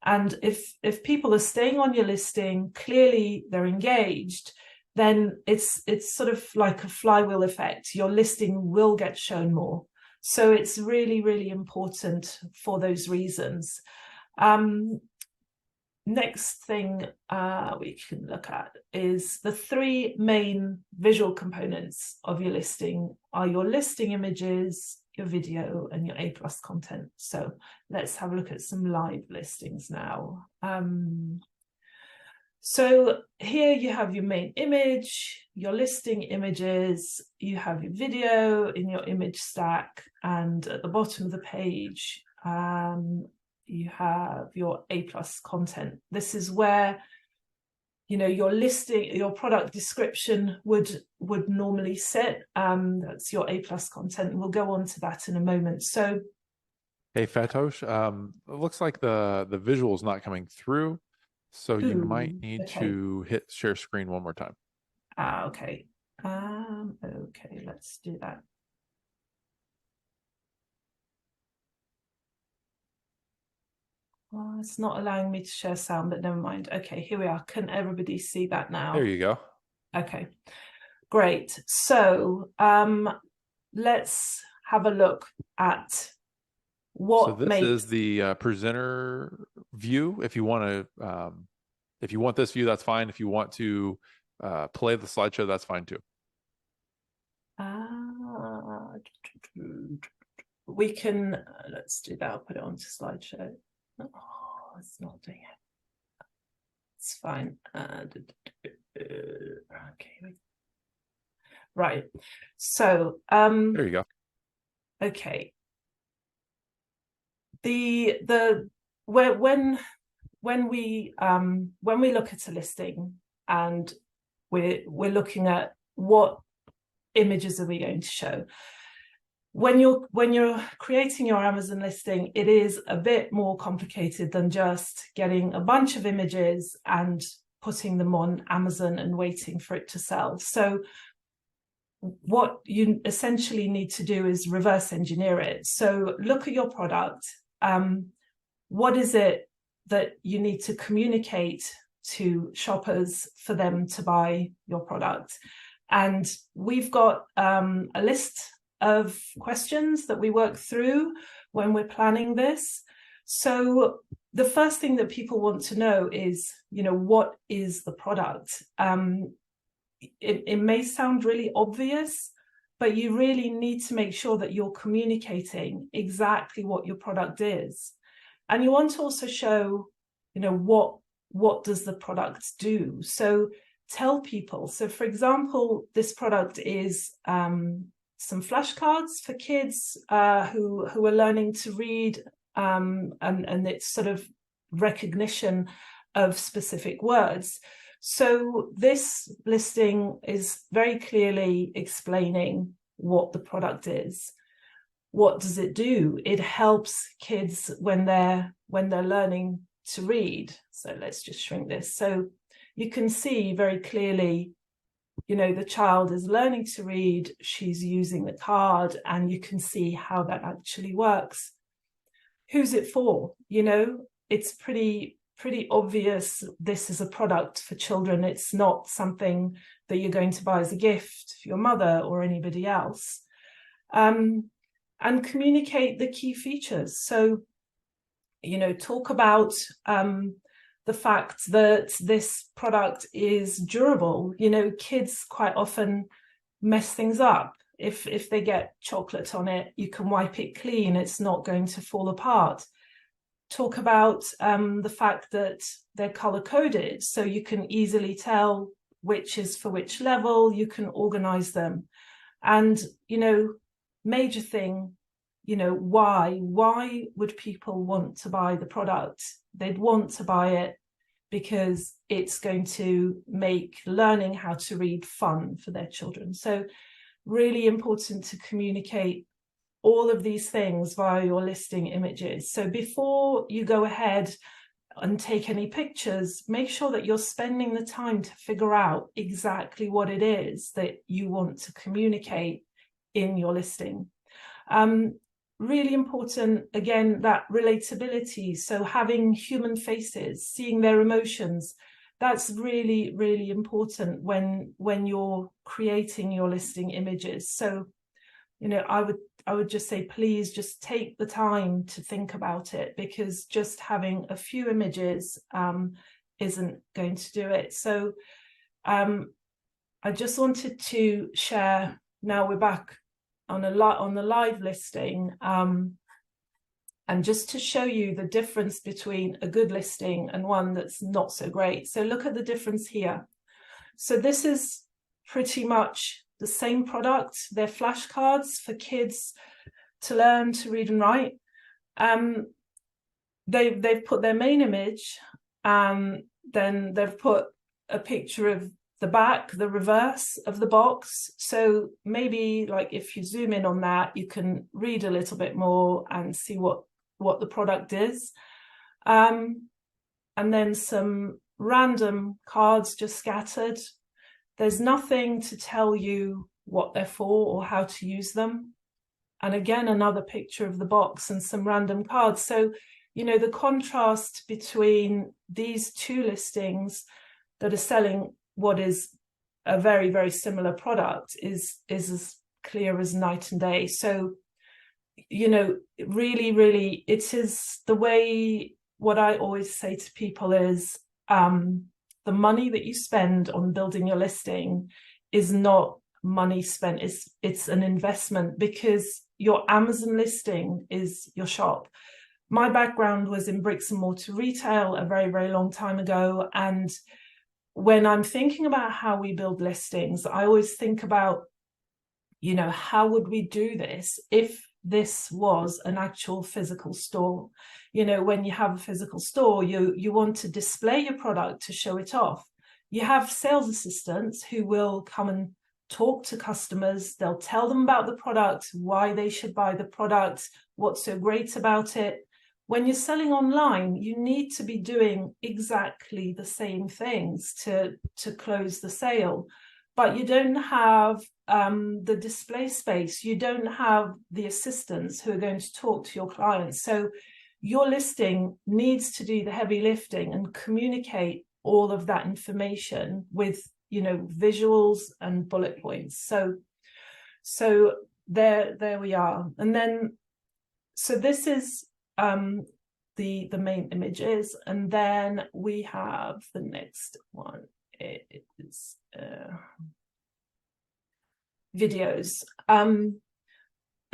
[SPEAKER 3] And if people are staying on your listing, clearly they're engaged, then it's sort of like a flywheel effect. Your listing will get shown more. So it's really, really important for those reasons. Next thing we can look at is the three main visual components of your listing are your listing images, your video, and your A+ content. So let's have a look at some live listings now. So here you have your main image, your listing images, you have your video in your image stack, and at the bottom of the page, you have your A+ content. This is where, you know, your listing, your product description would normally sit. That's your A+ content. We'll go on to that in a moment. So,
[SPEAKER 1] hey Fatos, it looks like the visual is not coming through, so you might need to hit share screen one more time.
[SPEAKER 3] Okay. Okay, let's do that. Well, it's not allowing me to share sound, but never mind. Okay, here we are. Can everybody see that now?
[SPEAKER 1] There you go.
[SPEAKER 3] Okay, great. So let's have a look at what
[SPEAKER 1] So this is the presenter view. If you want to If you want this view, that's fine. If you want to play the slideshow, that's fine too.
[SPEAKER 3] We can, let's do that. I'll put it onto slideshow. Oh, it's not doing it. It's fine. Okay. Right. So,
[SPEAKER 1] there you go.
[SPEAKER 3] Okay. When we look at a listing and we're looking at what images are we going to show, when you're creating your Amazon listing, it is a bit more complicated than just getting a bunch of images and putting them on Amazon and waiting for it to sell. So what you essentially need to do is reverse engineer it. So look at your product. What is it that you need to communicate to shoppers for them to buy your product? And we've got a list of questions that we work through when we're planning this. So the first thing that people want to know is, what is the product? It may sound really obvious, but you really need to make sure that you're communicating exactly what your product is. And you want to also show, what does the product do? So tell people. So for example, this product is some flashcards for kids who are learning to read, and it's sort of recognition of specific words. So this listing is very clearly explaining what the product is. What does it do? It helps kids when they're learning to read. So let's just shrink this. So you can see very clearly, the child is learning to read, she's using the card, and you can see how that actually works. Who's it for? It's pretty obvious this is a product for children. It's not something that you're going to buy as a gift for your mother or anybody else. And communicate the key features. So, talk about the fact that this product is durable. Kids quite often mess things up. If they get chocolate on it, you can wipe it clean. It's not going to fall apart. Talk about the fact that they're color-coded, so you can easily tell which is for which level. You can organize them. And, major thing, why would people want to buy the product? They'd want to buy it because it's going to make learning how to read fun for their children. So really important to communicate all of these things via your listing images. So before you go ahead and take any pictures, make sure that you're spending the time to figure out exactly what it is that you want to communicate in your listing. Really important, again, that relatability. So having human faces, seeing their emotions, that's really, really important when you're creating your listing images. So, I would just say, please just take the time to think about it, because just having a few images isn't going to do it. So I just wanted to share, now we're back on the live listing, and just to show you the difference between a good listing and one that's not so great. So look at the difference here. So this is pretty much the same product. They're flashcards for kids to learn to read and write. They've put their main image, then they've put a picture of the back, the reverse of the box. So maybe, like, if you zoom in on that, you can read a little bit more and see what the product is. And then some random cards just scattered. There's nothing to tell you what they're for or how to use them. And again, another picture of the box and some random cards. So, the contrast between these two listings that are selling what is a very, very similar product is as clear as night and day. So, really, really, it is the way, what I always say to people is, the money that you spend on building your listing is not money spent, it's an investment, because your Amazon listing is your shop. My background was in bricks and mortar retail a very, very long time ago. And when I'm thinking about how we build listings, I always think about, you know, how would we do this if this was an actual physical store? You know, when you have a physical store, you want to display your product to show it off. You have sales assistants who will come and talk to customers. They'll tell them about the product, why they should buy the product, what's so great about it. When you're selling online, you need to be doing exactly the same things to close the sale, but you don't have the display space. You don't have the assistants who are going to talk to your clients. So your listing needs to do the heavy lifting and communicate all of that information with, you know, visuals and bullet points. So there we are. And then, so this is the main images, and then we have the next one. It is videos.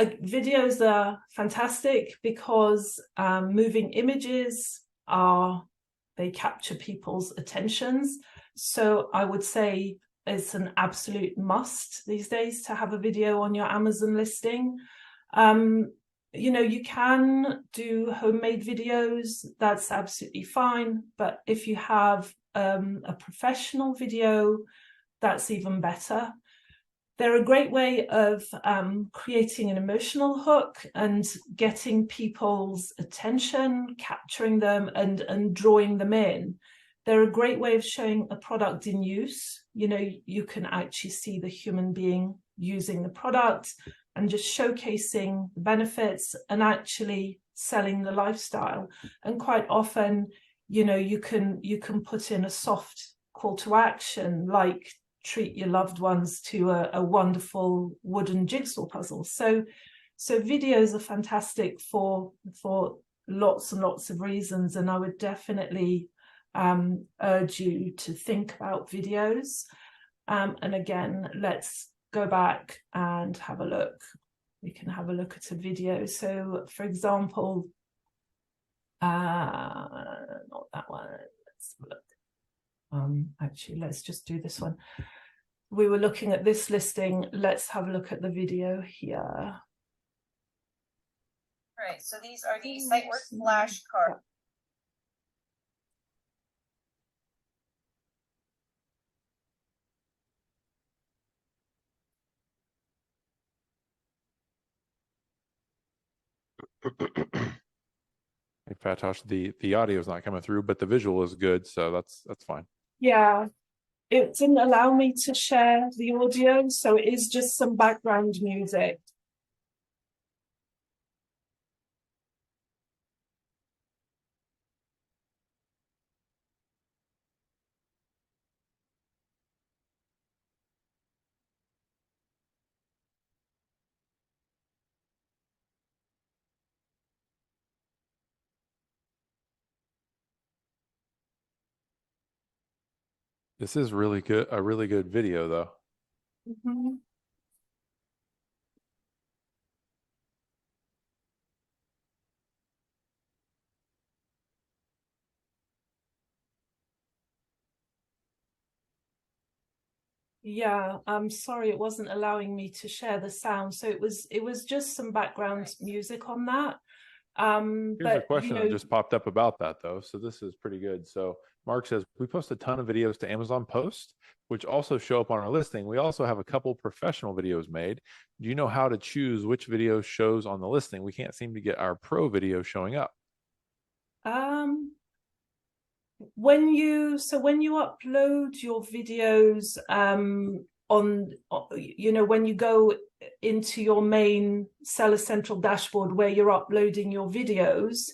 [SPEAKER 3] Videos are fantastic because moving images they capture people's attentions. So I would say it's an absolute must these days to have a video on your Amazon listing. You know, you can do homemade videos, that's absolutely fine. But if you have a professional video, that's even better. They're a great way of creating an emotional hook and getting people's attention, capturing them and drawing them in. They're a great way of showing a product in use. You know, you can actually see the human being using the product and just showcasing the benefits and actually selling the lifestyle. And quite often, you know, you can put in a soft call to action, like treat your loved ones to a wonderful wooden jigsaw puzzle. So videos are fantastic for lots and lots of reasons, and I would definitely urge you to think about videos. And again, let's go back and have a look. We can have a look at a video. So for example, not that one, let's have a look. Actually, let's just do this one. We were looking at this listing. Let's have a look at the video here.
[SPEAKER 4] All right, so these are the SiteWorks flashcards.
[SPEAKER 1] Hey, Fatos, the audio is not coming through, but the visual is good, so that's fine.
[SPEAKER 3] Yeah, it didn't allow me to share the audio, so it is just some background music.
[SPEAKER 1] This is really good, a really good video though.
[SPEAKER 3] Mm-hmm. Yeah, I'm sorry, it wasn't allowing me to share the sound. So it was just some background music on that.
[SPEAKER 1] Here's a question that just popped up about that though. So this is pretty good. So Mark says, we post a ton of videos to Amazon Post, which also show up on our listing. We also have a couple professional videos made. Do you know how to choose which video shows on the listing? We can't seem to get our pro video showing up.
[SPEAKER 3] When you upload your videos on, you know, when you go into your main Seller Central dashboard where you're uploading your videos,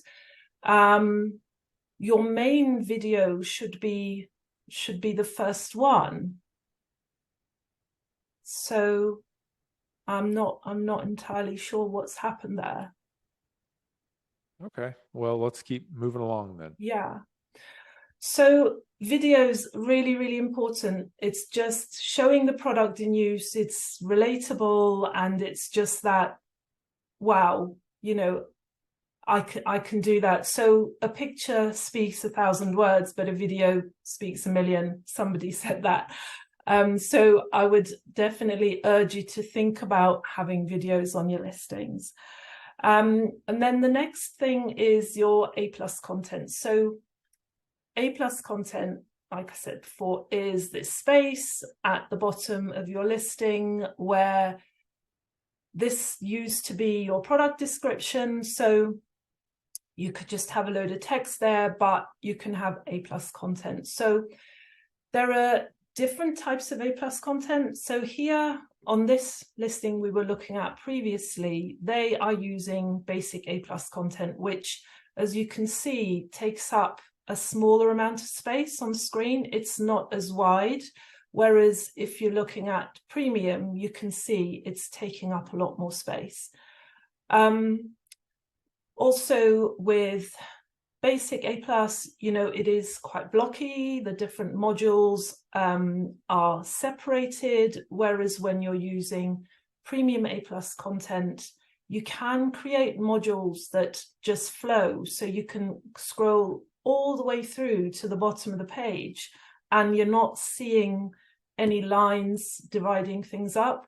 [SPEAKER 3] your main video should be the first one. So I'm not entirely sure what's happened there.
[SPEAKER 1] Okay, well, let's keep moving along then.
[SPEAKER 3] Yeah. So videos, really, really important. It's just showing the product in use. It's relatable, and it's just that, wow, you know, I can do that. So a picture speaks 1,000 words, but a video speaks 1,000,000. Somebody said that. So I would definitely urge you to think about having videos on your listings. And then the next thing is your A+ content. So A+ content, like I said before, is this space at the bottom of your listing where this used to be your product description. So you could just have a load of text there, but you can have A+ content. So there are different types of A+ content. So here on this listing we were looking at previously, they are using basic A+ content, which, as you can see, takes up a smaller amount of space on the screen. It's not as wide. Whereas if you're looking at premium, you can see it's taking up a lot more space. Also with basic A+, you know, it is quite blocky. The different modules are separated, whereas when you're using premium A+ content, you can create modules that just flow. So you can scroll all the way through to the bottom of the page, and you're not seeing any lines dividing things up.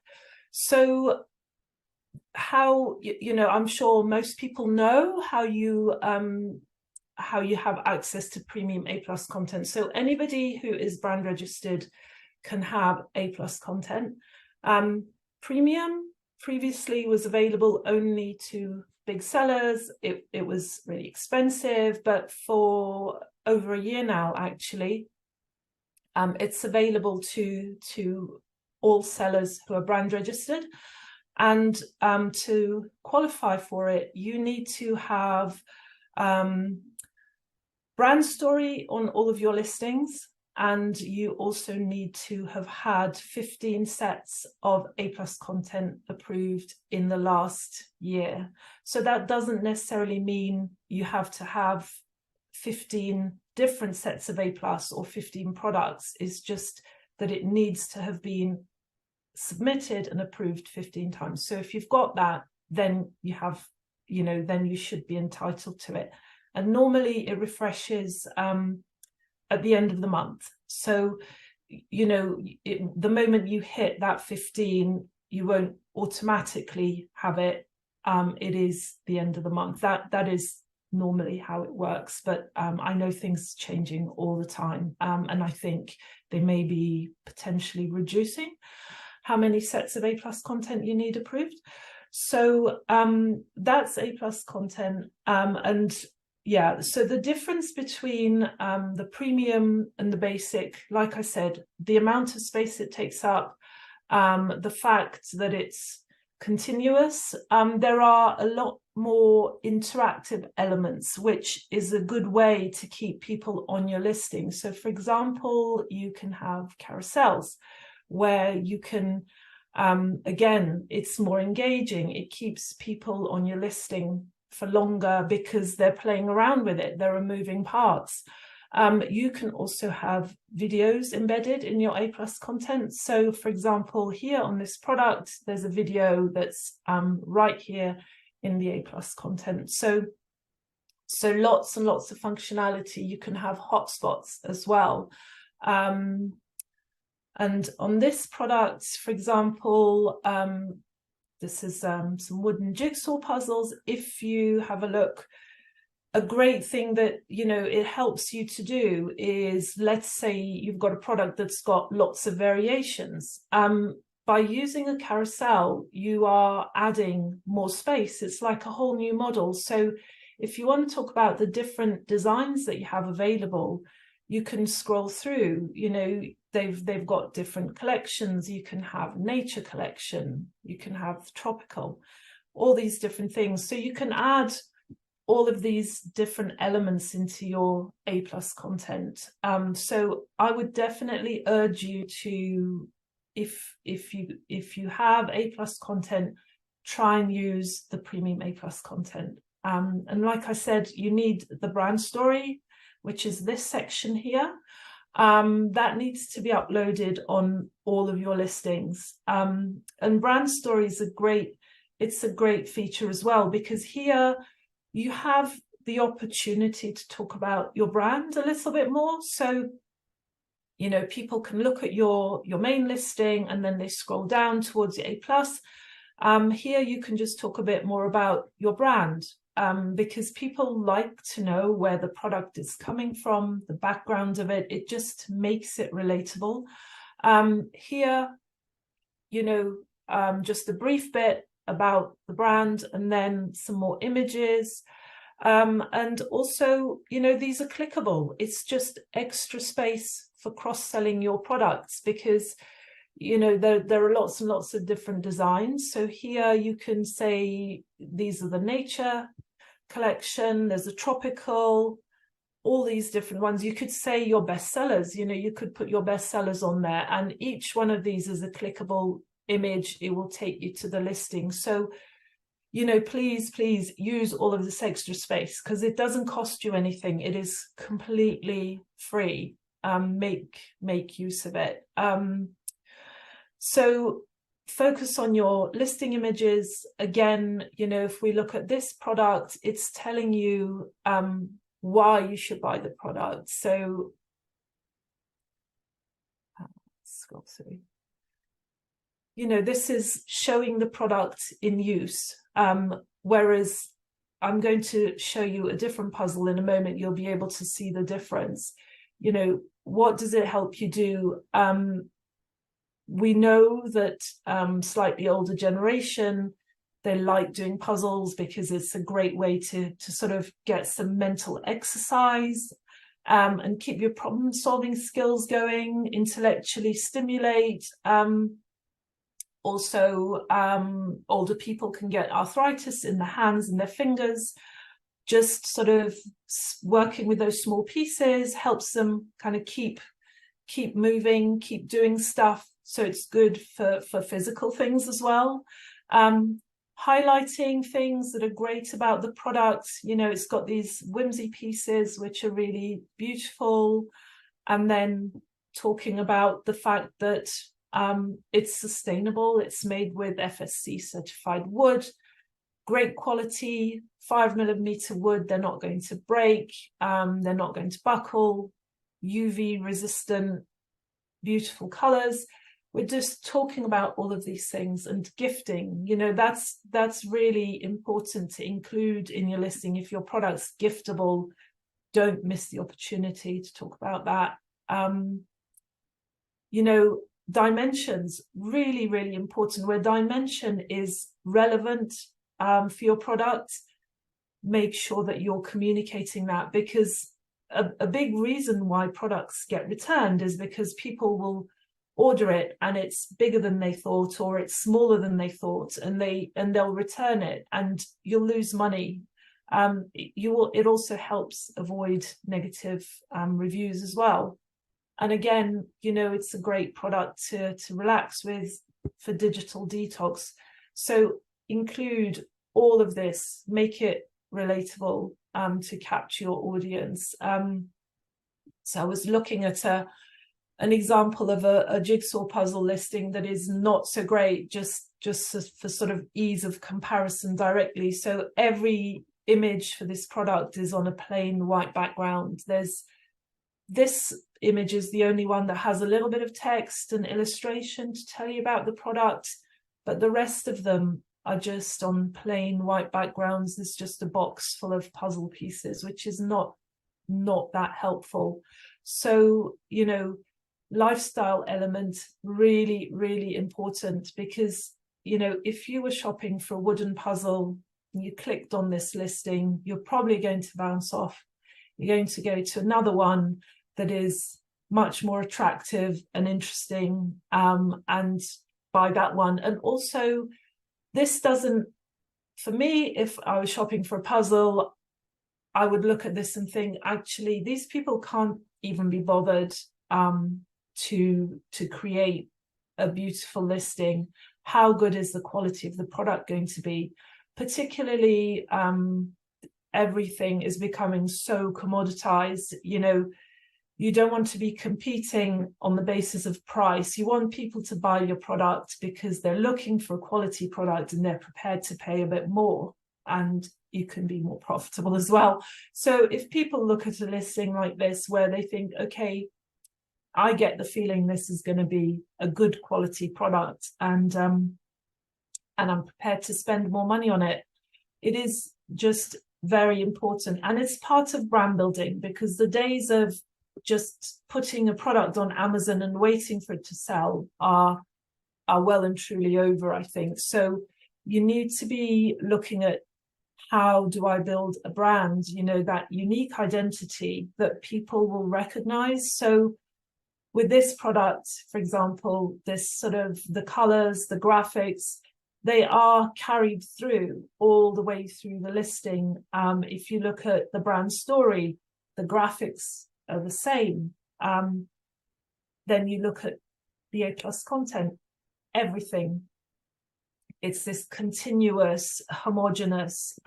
[SPEAKER 3] So how, you know, I'm sure most people know how you have access to premium A+ content. So anybody who is brand registered can have A+ content. Premium previously was available only to big sellers. It was really expensive, but for over a year now, actually, it's available to all sellers who are brand registered. And to qualify for it, you need to have brand story on all of your listings, and you also need to have had 15 sets of A+ content approved in the last year. So that doesn't necessarily mean you have to have 15 different sets of A+ or 15 products. It's just that it needs to have been submitted and approved 15 times. So if you've got that, then you have, you know, then you should be entitled to it. And normally it refreshes at the end of the month. So, you know, the moment you hit that 15, you won't automatically have it. It is the end of the month. That is normally how it works. But I know things are changing all the time. And I think they may be potentially reducing how many sets of A+ content you need approved. So that's A+ content. And yeah, so the difference between the premium and the basic, like I said, the amount of space it takes up, the fact that it's continuous, there are a lot more interactive elements, which is a good way to keep people on your listing. So for example, you can have carousels where you can, again, it's more engaging. It keeps people on your listing for longer because they're playing around with it. There are moving parts. You can also have videos embedded in your A+ content. So for example, here on this product, there's a video that's right here in the A+ content. So lots and lots of functionality. You can have hotspots as well. And on this product, for example, this is some wooden jigsaw puzzles. If you have a look, a great thing that, you know, it helps you to do is, let's say you've got a product that's got lots of variations. By using a carousel, you are adding more space. It's like a whole new model. So if you want to talk about the different designs that you have available, you can scroll through, you know, they've got different collections. You can have nature collection, you can have tropical, all these different things. So you can add all of these different elements into your A+ content. So I would definitely urge you to, if you have A+ content, try and use the premium A+ content. And like I said, you need the brand story. which is this section here. That needs to be uploaded on all of your listings. And brand stories are great. It's a great feature as well, because here you have the opportunity to talk about your brand a little bit more. So, you know, people can look at your main listing and then they scroll down towards the A+. Here you can just talk a bit more about your brand, because people like to know where the product is coming from, the background of it. It just makes it relatable. Here, you know, just a brief bit about the brand and then some more images. And also, you know, these are clickable. It's just extra space for cross-selling your products, because, you know, there are lots and lots of different designs. So here you can say, these are the nature collection, there's a tropical, all these different ones. You could say your bestsellers, you know, you could put your bestsellers on there, and each one of these is a clickable image. It will take you to the listing. So, you know, please use all of this extra space, because it doesn't cost you anything. It is completely free. Make use of it. So focus on your listing images. Again, you know, if we look at this product, it's telling you why you should buy the product. So scroll through. You know, this is showing the product in use. Whereas I'm going to show you a different puzzle in a moment. You'll be able to see the difference. You know, what does it help you do? We know that slightly older generation, they like doing puzzles because it's a great way to sort of get some mental exercise and keep your problem solving skills going, intellectually stimulate. Also, older people can get arthritis in the hands and their fingers. Just sort of working with those small pieces helps them kind of keep moving, keep doing stuff. So it's good for physical things as well. Highlighting things that are great about the product. You know, it's got these whimsy pieces which are really beautiful. And then talking about the fact that it's sustainable. It's made with FSC certified wood, great quality, 5mm wood. They're not going to break. They're not going to buckle. UV resistant, beautiful colors. We're just talking about all of these things. And gifting, you know, that's really important to include in your listing. If your product's giftable, don't miss the opportunity to talk about that. You know, dimensions, really, really important. Where dimension is relevant for your product, make sure that you're communicating that, because a big reason why products get returned is because people will order it and it's bigger than they thought, or it's smaller than they thought, and they'll return it, and you'll lose money. It also helps avoid negative reviews as well. And again, you know, it's a great product to relax with for digital detox. So include all of this, make it relatable to capture your audience. So I was looking at an example of a jigsaw puzzle listing that is not so great, just for sort of ease of comparison directly. So every image for this product is on a plain white background. This image is the only one that has a little bit of text and illustration to tell you about the product, but the rest of them are just on plain white backgrounds. There's just a box full of puzzle pieces, which is not that helpful. So, you know, lifestyle element, really, really important, because, you know, if you were shopping for a wooden puzzle and you clicked on this listing, you're probably going to bounce off. You're going to go to another one that is much more attractive and interesting, and buy that one. And also, this doesn't, for me, if I was shopping for a puzzle, I would look at this and think, actually, these people can't even be bothered to create a beautiful listing. How good is the quality of the product going to be? Particularly everything is becoming so commoditized. You know, you don't want to be competing on the basis of price. You want people to buy your product because they're looking for a quality product and they're prepared to pay a bit more, and you can be more profitable as well. So if people look at a listing like this where they think, okay, I get the feeling this is going to be a good quality product, and I'm prepared to spend more money on it, it is just very important. And it's part of brand building, because the days of just putting a product on Amazon and waiting for it to sell are well and truly over, I think. So you need to be looking at, how do I build a brand, you know, that unique identity that people will recognize. So with this product, for example, this sort of the colors, the graphics, they are carried through all the way through the listing. If you look at the brand story, the graphics are the same. Then you look at the A+ content, everything. It's this continuous, homogeneous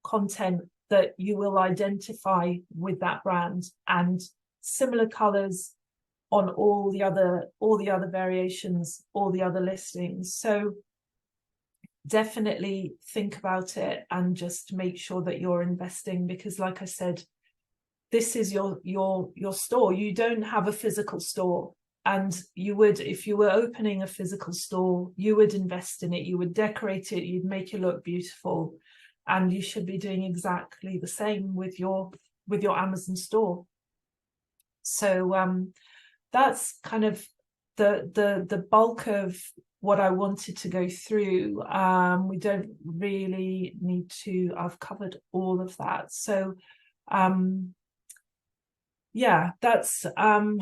[SPEAKER 3] content that you will identify with that brand, and similar colors on all the other variations, all the other listings. So definitely think about it and just make sure that you're investing, because like I said, this is your store. You don't have a physical store, and you would, if you were opening a physical store, you would invest in it, you would decorate it, you'd make it look beautiful, and you should be doing exactly the same with your Amazon store. So that's kind of the bulk of what I wanted to go through. We don't really need to, I've covered all of that. So yeah, that's I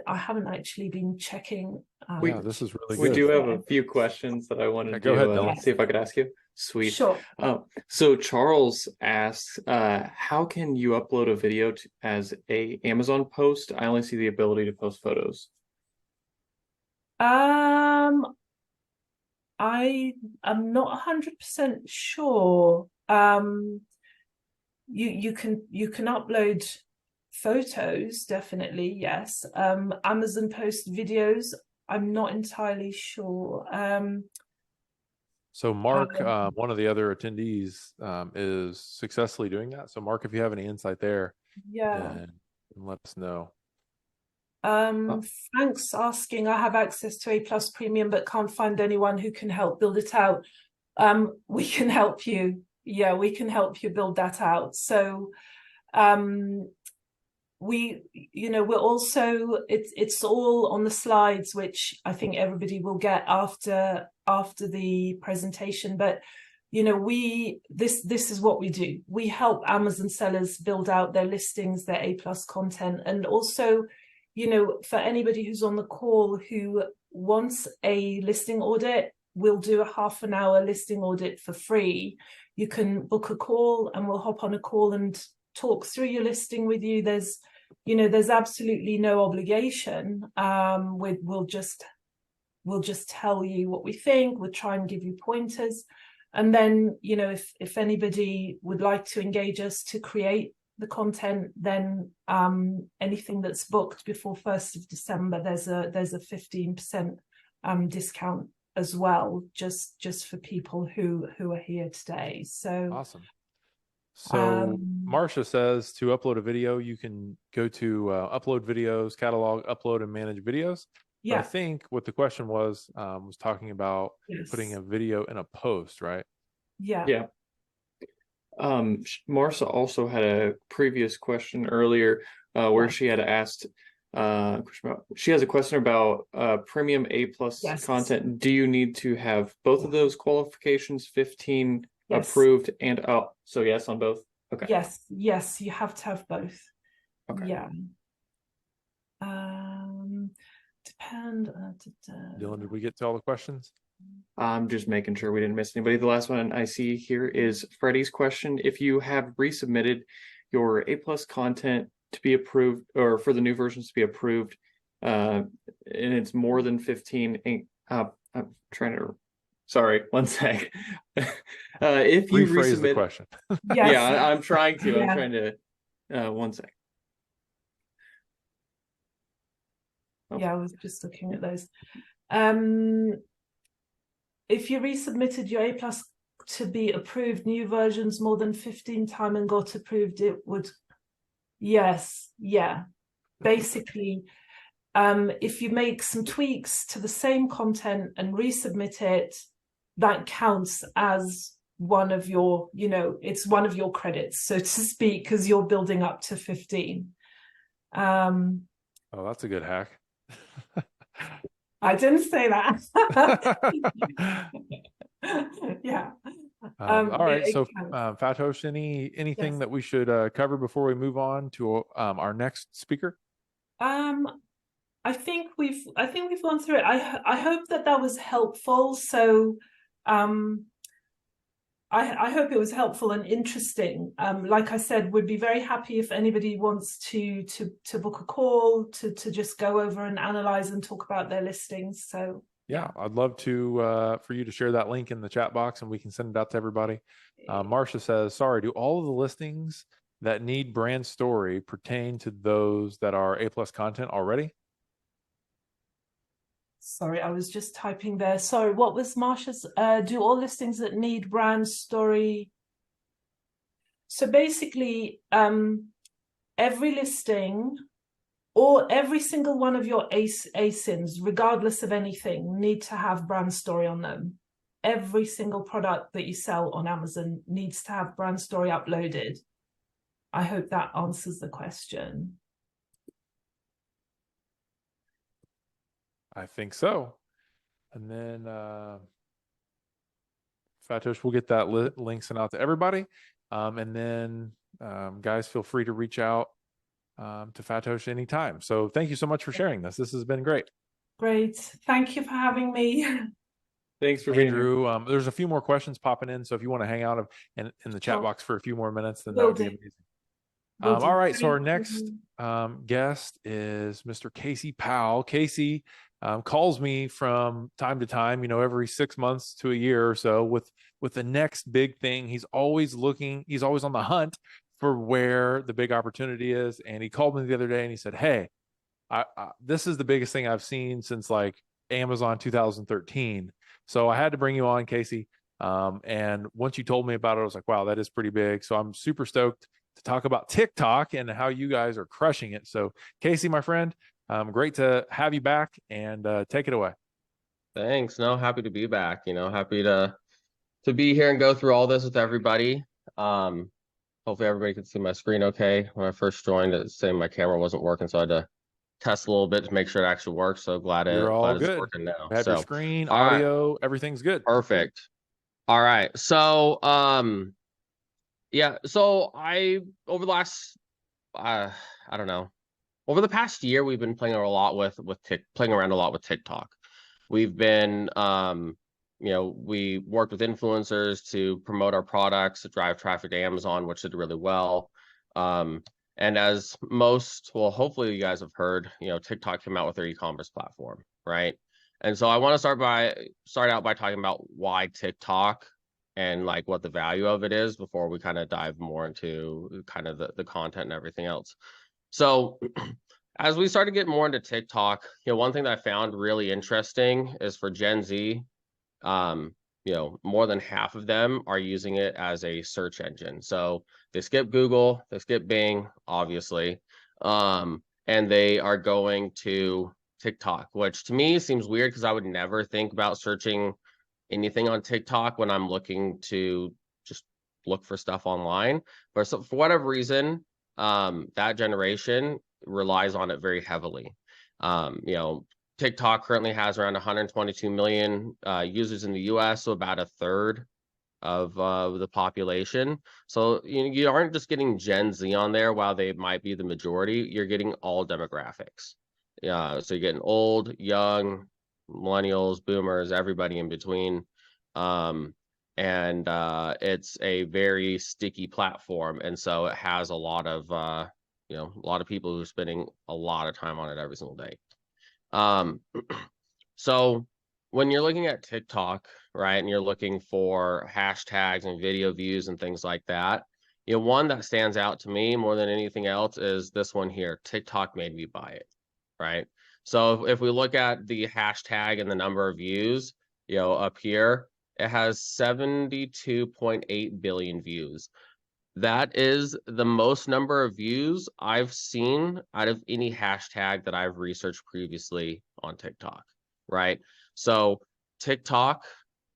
[SPEAKER 3] haven't actually been checking.
[SPEAKER 1] Yeah, this is really
[SPEAKER 5] We
[SPEAKER 1] good.
[SPEAKER 5] do have a few questions that I wanted
[SPEAKER 1] go
[SPEAKER 5] to
[SPEAKER 1] ahead,
[SPEAKER 5] see if I could ask you. Sweet.
[SPEAKER 3] Sure.
[SPEAKER 5] So Charles asks, how can you upload a video as a Amazon post? I only see the ability to post photos.
[SPEAKER 3] I am not 100% sure. You can upload photos, definitely, yes. Amazon post videos, I'm not entirely sure.
[SPEAKER 1] So Mark, one of the other attendees, is successfully doing that. So Mark, if you have any insight there,
[SPEAKER 3] yeah.
[SPEAKER 1] then let us know.
[SPEAKER 3] Frank's asking, I have access to A+ Premium but can't find anyone who can help build it out. We can help you. Yeah, we can help you build that out. So we're also, it's all on the slides, which I think everybody will get after the presentation. But you know, this is what we do. We help Amazon sellers build out their listings, their A+ content. And also, you know, for anybody who's on the call who wants a listing audit, we'll do a half-an-hour listing audit for free. You can book a call and we'll hop on a call and talk through your listing with you. There's absolutely no obligation. We'll just tell you what we think. We'll try and give you pointers. And then, you know, if anybody would like to engage us to create the content, then anything that's booked before 1st of December, there's a 15% discount as well, just for people who are here today. So
[SPEAKER 1] awesome. So Marcia says to upload a video, you can go to upload videos, catalog, upload and manage videos.
[SPEAKER 3] yeah,
[SPEAKER 1] But I think what the question was talking about putting a video in a post, right?
[SPEAKER 3] Yeah.
[SPEAKER 5] Yeah. Marcia also had a previous question earlier where she had asked, she has a question about premium A+ content. Do you need to have both of those qualifications, 15 approved and so yes on both? Okay.
[SPEAKER 3] Yes, you have to have both.
[SPEAKER 5] Okay.
[SPEAKER 3] Yeah.
[SPEAKER 1] Dylan, did we get to all the questions?
[SPEAKER 5] I'm just making sure we didn't miss anybody. The last one I see here is Freddie's question. If you have resubmitted your A+ content to be approved, or for the new versions to be approved, and it's more than 15, I'm trying to Sorry, one sec. If you
[SPEAKER 1] Rephrase the
[SPEAKER 5] resubmit,
[SPEAKER 1] question.
[SPEAKER 3] Yes.
[SPEAKER 5] yeah, I'm trying to.
[SPEAKER 3] Yeah.
[SPEAKER 5] I'm trying to. One sec.
[SPEAKER 3] Yeah, I was just looking at those. If you resubmitted your A+ to be approved, new versions more than 15 times and got approved, it would. Yes, yeah. Basically, if you make some tweaks to the same content and resubmit it, that counts as one of your, it's one of your credits, so to speak, because you're building up to 15.
[SPEAKER 1] Oh, that's a good hack.
[SPEAKER 3] I didn't say that. Yeah.
[SPEAKER 1] All right. So,
[SPEAKER 3] counts.
[SPEAKER 1] Fatos, anything
[SPEAKER 3] Yes.
[SPEAKER 1] that we should cover before we move on to our next speaker?
[SPEAKER 3] I think we've gone through it. I hope that was helpful. So I hope it was helpful and interesting. Like I said, we'd be very happy if anybody wants to book a call to just go over and analyze and talk about their listings. So
[SPEAKER 1] yeah, I'd love to for you to share that link in the chat box and we can send it out to everybody. Marcia says, sorry, do all of the listings that need brand story pertain to those that are A+ content already?
[SPEAKER 3] Sorry, I was just typing there. Sorry, what was Marsha's? Do all listings that need brand story? So basically, every listing or every single one of your ASINs, regardless of anything, need to have brand story on them. Every single product that you sell on Amazon needs to have brand story uploaded. I hope that answers the question.
[SPEAKER 1] I think so. And then Fatos, we'll get that link sent out to everybody. And then guys, feel free to reach out to Fatos anytime. So thank you so much for sharing this. This has been great.
[SPEAKER 3] Great. Thank you for having me.
[SPEAKER 5] Thanks for being here.
[SPEAKER 1] Andrew, there's a few more questions popping in. So if you want to hang out in the chat box for a few more minutes, then that would be amazing. All right. So our next guest is Mr. Casey Powell. Casey calls me from time to time, every 6 months to a year or so with the next big thing. He's always on the hunt for where the big opportunity is. And he called me the other day and he said, hey, this is the biggest thing I've seen since like Amazon 2013. So I had to bring you on, Casey. And once you told me about it, I was like, wow, that is pretty big. So I'm super stoked to talk about TikTok and how you guys are crushing it. So Casey, my friend, great to have you back, and take it away.
[SPEAKER 6] Thanks. No, happy to be back. Happy to be here and go through all this with everybody. Hopefully everybody can see my screen okay. When I first joined, it saying my camera wasn't working, so I had to test a little bit to make sure it actually works. So glad it's working now.
[SPEAKER 1] We have your screen, audio, everything's good.
[SPEAKER 6] Perfect. All right. So yeah. So over the last I don't know. Over the past year, we've been playing around a lot with TikTok. We've been we worked with influencers to promote our products, to drive traffic to Amazon, which did really well. And as hopefully you guys have heard, TikTok came out with their e-commerce platform, right? And so I want to start out by talking about why TikTok and like what the value of it is before we kind of dive more into kind of the content and everything else. So as we started getting more into TikTok, one thing that I found really interesting is for Gen Z, more than half of them are using it as a search engine. So they skip Google, they skip Bing, obviously, and they are going to TikTok, which to me seems weird because I would never think about searching anything on TikTok when I'm looking to just look for stuff online. But so for whatever reason, that generation relies on it very heavily. TikTok currently has around 122 million users in the US, so about a third of the population. So you aren't just getting Gen Z on there. While they might be the majority, you're getting all demographics. So you're getting old, young, millennials, boomers, everybody in between. And it's a very sticky platform, and so it has a lot of people who are spending a lot of time on it every single day. So when you're looking at TikTok, right, and you're looking for hashtags and video views and things like that, you know, one that stands out to me more than anything else is this one here. TikTok made me buy it, right? So if we look at the hashtag and the number of views, you know, up here, it has 72.8 billion views. That is the most number of views I've seen out of any hashtag that I've researched previously on TikTok, right? So TikTok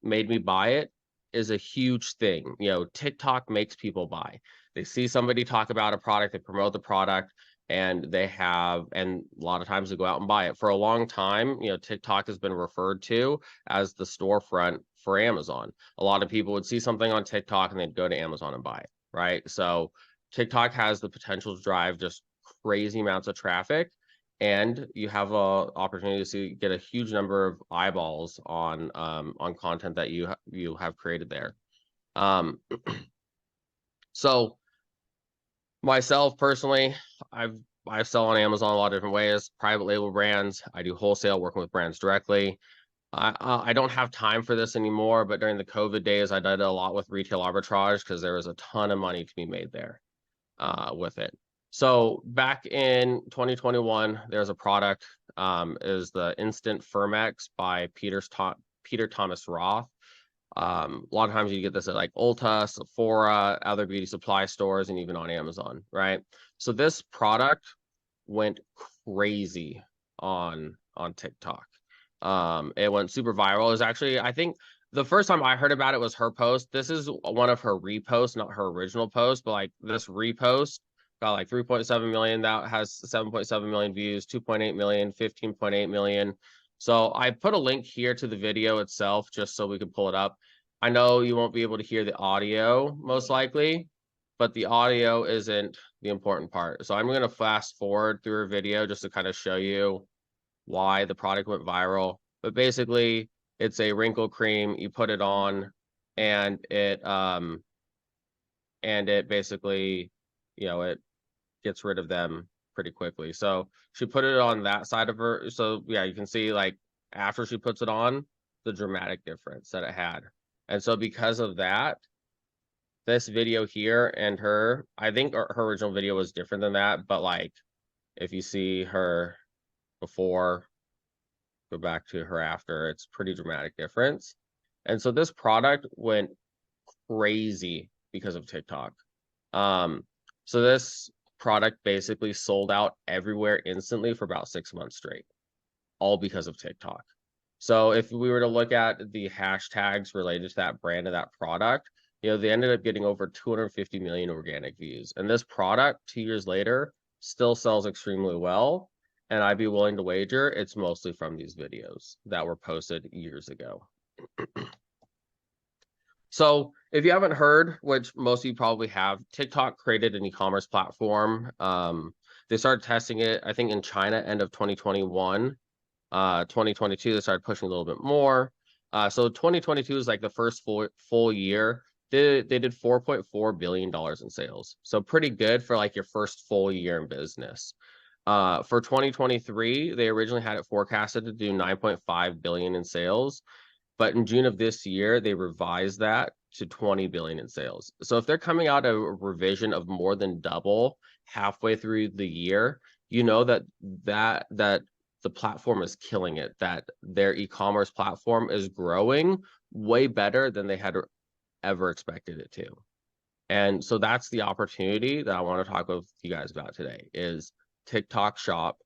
[SPEAKER 6] made me buy it is a huge thing. You know, TikTok makes people buy. They see somebody talk about a product, they promote the product, and and a lot of times they go out and buy it. For a long time, you know, TikTok has been referred to as the storefront for Amazon. A lot of people would see something on TikTok and they'd go to Amazon and buy it, right? So TikTok has the potential to drive just crazy amounts of traffic, and you have a opportunity to get a huge number of eyeballs on content that you have created there. So myself personally, I sell on Amazon a lot of different ways, private label brands. I do wholesale, working with brands directly. I don't have time for this anymore, but during the COVID days, I did a lot with retail arbitrage because there was a ton of money to be made there with it. So back in 2021, there's a product, is the Instant Firmex by Peter Thomas Roth. A lot of times you get this at like Ulta, Sephora, other beauty supply stores, and even on Amazon, right? So this product went crazy on TikTok. It went super viral. It was actually, I think the first time I heard about it was her post. This is one of her reposts, not her original post, but like this repost got like 3.7 million. That has 7.7 million views, 2.8 million, 15.8 million. So I put a link here to the video itself just so we could pull it up. I know you won't be able to hear the audio most likely, but the audio isn't the important part. So I'm going to fast forward through her video just to kind of show you why the product went viral. But basically, it's a wrinkle cream. You put it on, and it basically, you know, it gets rid of them pretty quickly. So she put it on that side of her. So yeah, you can see like after she puts it on, the dramatic difference that it had. And so because of that, this video here and her, I think her original video was different than that, but like if you see her before, go back to her after, it's pretty dramatic difference. And so this product went crazy because of TikTok. So this product basically sold out everywhere instantly for about 6 months straight, all because of TikTok. So if we were to look at the hashtags related to that brand and that product, you know, they ended up getting over 250 million organic views. And this product 2 years later still sells extremely well. And I'd be willing to wager it's mostly from these videos that were posted years ago. So if you haven't heard, which most of you probably have, TikTok created an e-commerce platform. They started testing it, I think, in China end of 2021. 2022, they started pushing a little bit more. So 2022 is like the first full year. They did $4.4 billion in sales. So pretty good for like your first full year in business. For 2023, they originally had it forecasted to do 9.5 billion in sales. But in June of this year, they revised that to 20 billion in sales. So if they're coming out a revision of more than double halfway through the year, you know that the platform is killing it, that their e-commerce platform is growing way better than they had ever expected it to. And so that's the opportunity that I want to talk with you guys about today is TikTok Shop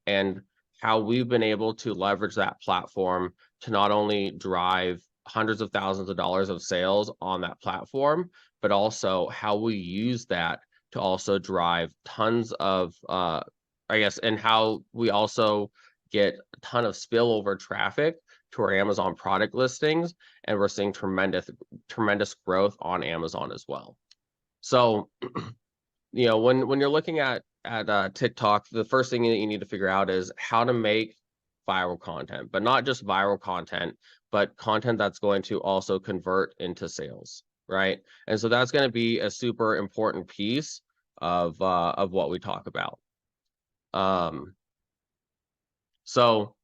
[SPEAKER 6] and how we've been able to leverage that platform to not only drive hundreds of thousands of dollars of sales on that platform, but also how we use that to also drive tons of, and how we also get a ton of spillover traffic to our Amazon product listings, and we're seeing tremendous growth on Amazon as well. So, you know, when you're looking at TikTok, the first thing that you need to figure out is how to make viral content, but not just viral content, but content that's going to also convert into sales, right? And so that's going to be a super important piece of what we talk about. So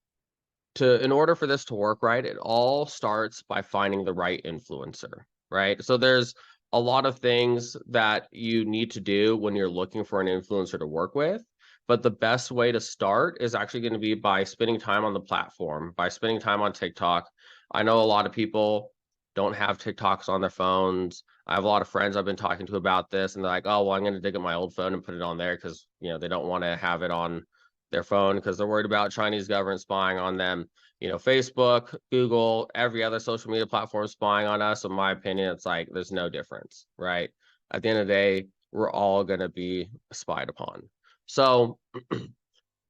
[SPEAKER 6] in order for this to work right, it all starts by finding the right influencer, right? So there's a lot of things that you need to do when you're looking for an influencer to work with. But the best way to start is actually going to be by spending time on the platform, by spending time on TikTok. I know a lot of people don't have TikToks on their phones. I have a lot of friends I've been talking to about this, and they're like, oh, well, I'm going to dig up my old phone and put it on there because, you know, they don't want to have it on their phone because they're worried about Chinese government spying on them. You know, Facebook, Google, every other social media platform spying on us. In my opinion, it's like there's no difference, right? At the end of the day, we're all going to be spied upon. So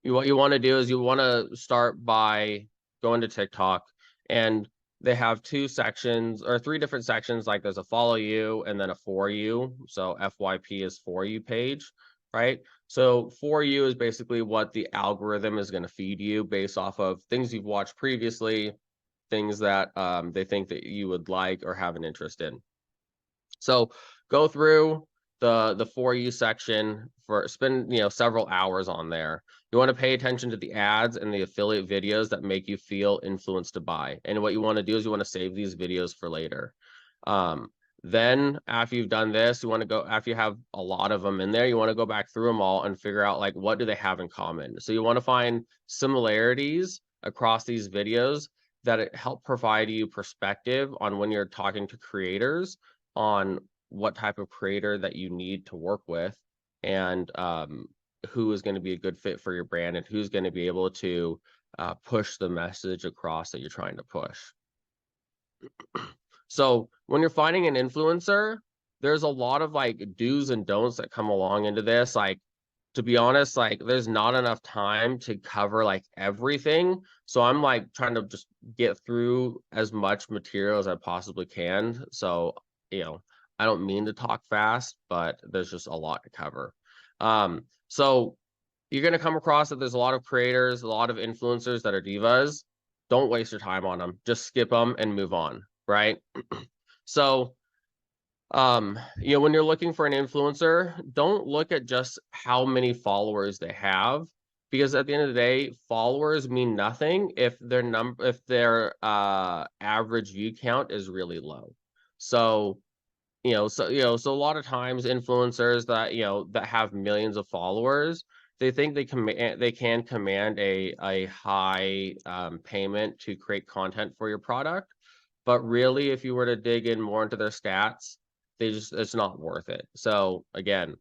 [SPEAKER 6] what you want to do is you want to start by going to TikTok, and they have two sections or three different sections. Like there's a follow you and then a for you. So FYP is for you page, right? So for you is basically what the algorithm is going to feed you based off of things you've watched previously, things that they think that you would like or have an interest in. So go through the for you section, spend several hours on there. You want to pay attention to the ads and the affiliate videos that make you feel influenced to buy. And what you want to do is you want to save these videos for later. Then after you've done this, you want to go, after you have a lot of them in there, you want to go back through them all and figure out like what do they have in common. So you want to find similarities across these videos that help provide you perspective on when you're talking to creators on what type of creator that you need to work with, and who is going to be a good fit for your brand, and who's going to be able to push the message across that you're trying to push. So when you're finding an influencer, there's a lot of like do's and don'ts that come along into this. Like, to be honest, like there's not enough time to cover like everything. So I'm like trying to just get through as much material as I possibly can. So, I don't mean to talk fast, but there's just a lot to cover. So you're going to come across that there's a lot of creators, a lot of influencers that are divas. Don't waste your time on them. Just skip them and move on, right? So, when you're looking for an influencer, don't look at just how many followers they have, because at the end of the day, followers mean nothing if their average view count is really low. So, so a lot of times influencers that have millions of followers, they think they can command a high payment to create content for your product, but really, if you were to dig in more into their stats, it's not worth it. So again,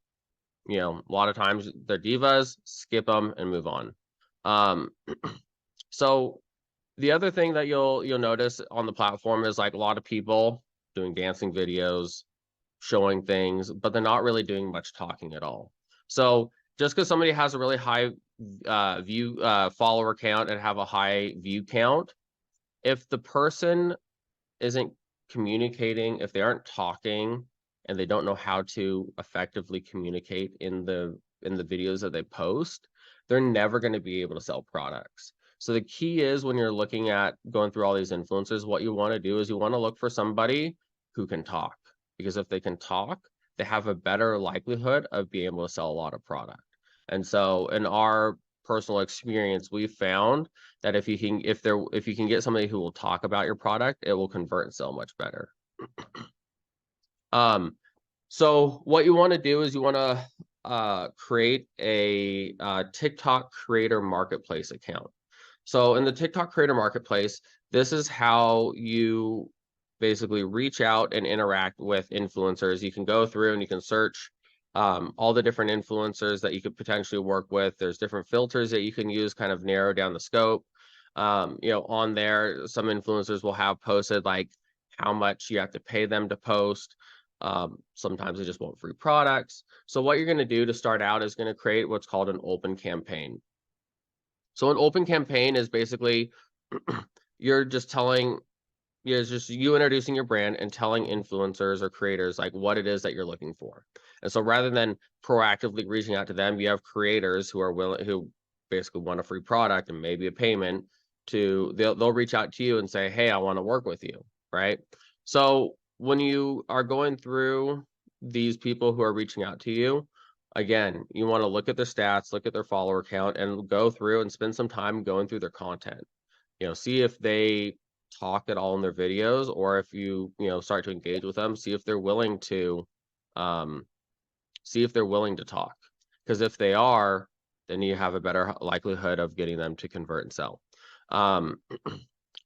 [SPEAKER 6] a lot of times they're divas, skip them and move on. So the other thing that you'll notice on the platform is like a lot of people doing dancing videos, showing things, but they're not really doing much talking at all. So just because somebody has a really high follower count and have a high view count, if the person isn't communicating, if they aren't talking and they don't know how to effectively communicate in the videos that they post, they're never going to be able to sell products. So the key is, when you're looking at going through all these influencers, what you want to do is you want to look for somebody who can talk, because if they can talk, they have a better likelihood of being able to sell a lot of product. And so in our personal experience, we've found that if you can get somebody who will talk about your product, it will convert and sell much better. So what you want to do is you want to create a TikTok creator marketplace account. So in the TikTok creator marketplace, this is how you basically reach out and interact with influencers. You can go through and you can search all the different influencers that you could potentially work with. There's different filters that you can use, kind of narrow down the scope. On there, some influencers will have posted like how much you have to pay them to post. Sometimes they just want free products. So what you're going to do to start out is going to create what's called an open campaign. So an open campaign is basically you're just you introducing your brand and telling influencers or creators like what it is that you're looking for. And so rather than proactively reaching out to them, you have creators who basically want a free product and maybe a payment they'll reach out to you and say, hey, I want to work with you, right? So when you are going through these people who are reaching out to you, again, you want to look at their stats, look at their follower count, and go through and spend some time going through their content. see if they talk at all in their videos, or if you start to engage with them, see if they're willing to talk. Because if they are, then you have a better likelihood of getting them to convert and sell.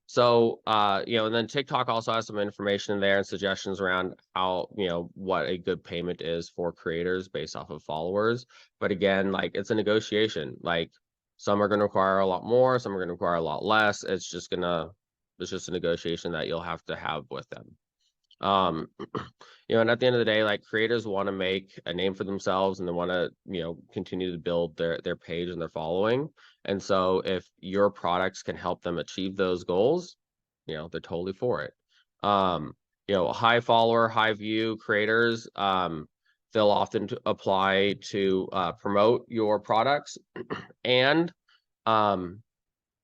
[SPEAKER 6] So, and then TikTok also has some information in there and suggestions around how, what a good payment is for creators based off of followers. But again, like, it's a negotiation. Like, some are going to require a lot more, some are going to require a lot less. It's just a negotiation that you'll have to have with them. And at the end of the day, like, creators want to make a name for themselves, and they want to, continue to build their page and their following. And so if your products can help them achieve those goals, they're totally for it. High follower, high view creators, they'll often apply to promote your products. And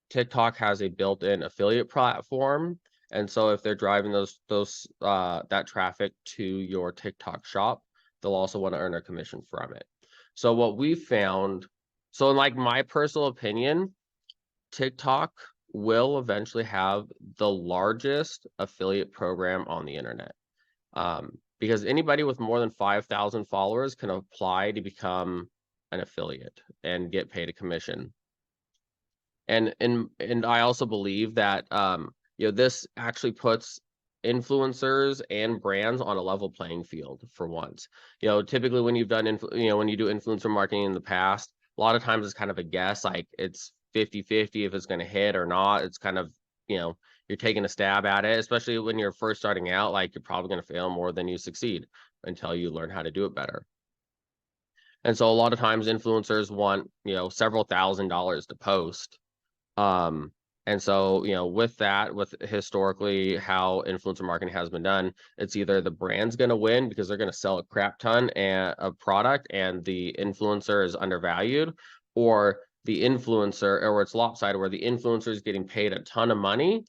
[SPEAKER 6] TikTok has a built-in affiliate platform. And so if they're driving that traffic to your TikTok shop, they'll also want to earn a commission from it. So what we found, so in like my personal opinion, TikTok will eventually have the largest affiliate program on the internet. Because anybody with more than 5,000 followers can apply to become an affiliate and get paid a commission. And I also believe that this actually puts influencers and brands on a level playing field for once. Typically when you've done when you do influencer marketing in the past, a lot of times it's kind of a guess, like it's 50-50 if it's going to hit or not. It's kind of, you're taking a stab at it, especially when you're first starting out. Like, you're probably going to fail more than you succeed until you learn how to do it better. And so a lot of times influencers want, several $1,000s to post. And so, with historically how influencer marketing has been done, it's either the brand's going to win because they're going to sell a crap ton of product and the influencer is undervalued, or the influencer, or it's lopsided where the influencer is getting paid a ton of money,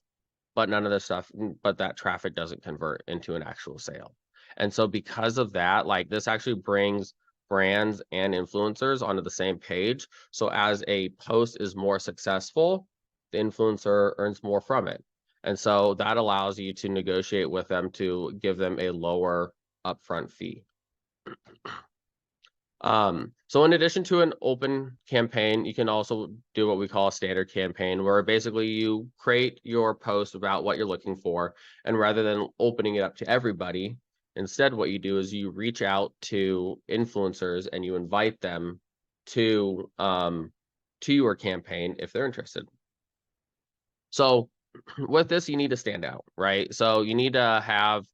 [SPEAKER 6] but that traffic doesn't convert into an actual sale. And so because of that, like, this actually brings brands and influencers onto the same page. So as a post is more successful, the influencer earns more from it. And so that allows you to negotiate with them to give them a lower upfront fee. So in addition to an open campaign, you can also do what we call a standard campaign, where basically you create your post about what you're looking for, and rather than opening it up to everybody, instead what you do is you reach out to influencers and you invite them to your campaign if they're interested. So with this, you need to stand out, right? So you need to have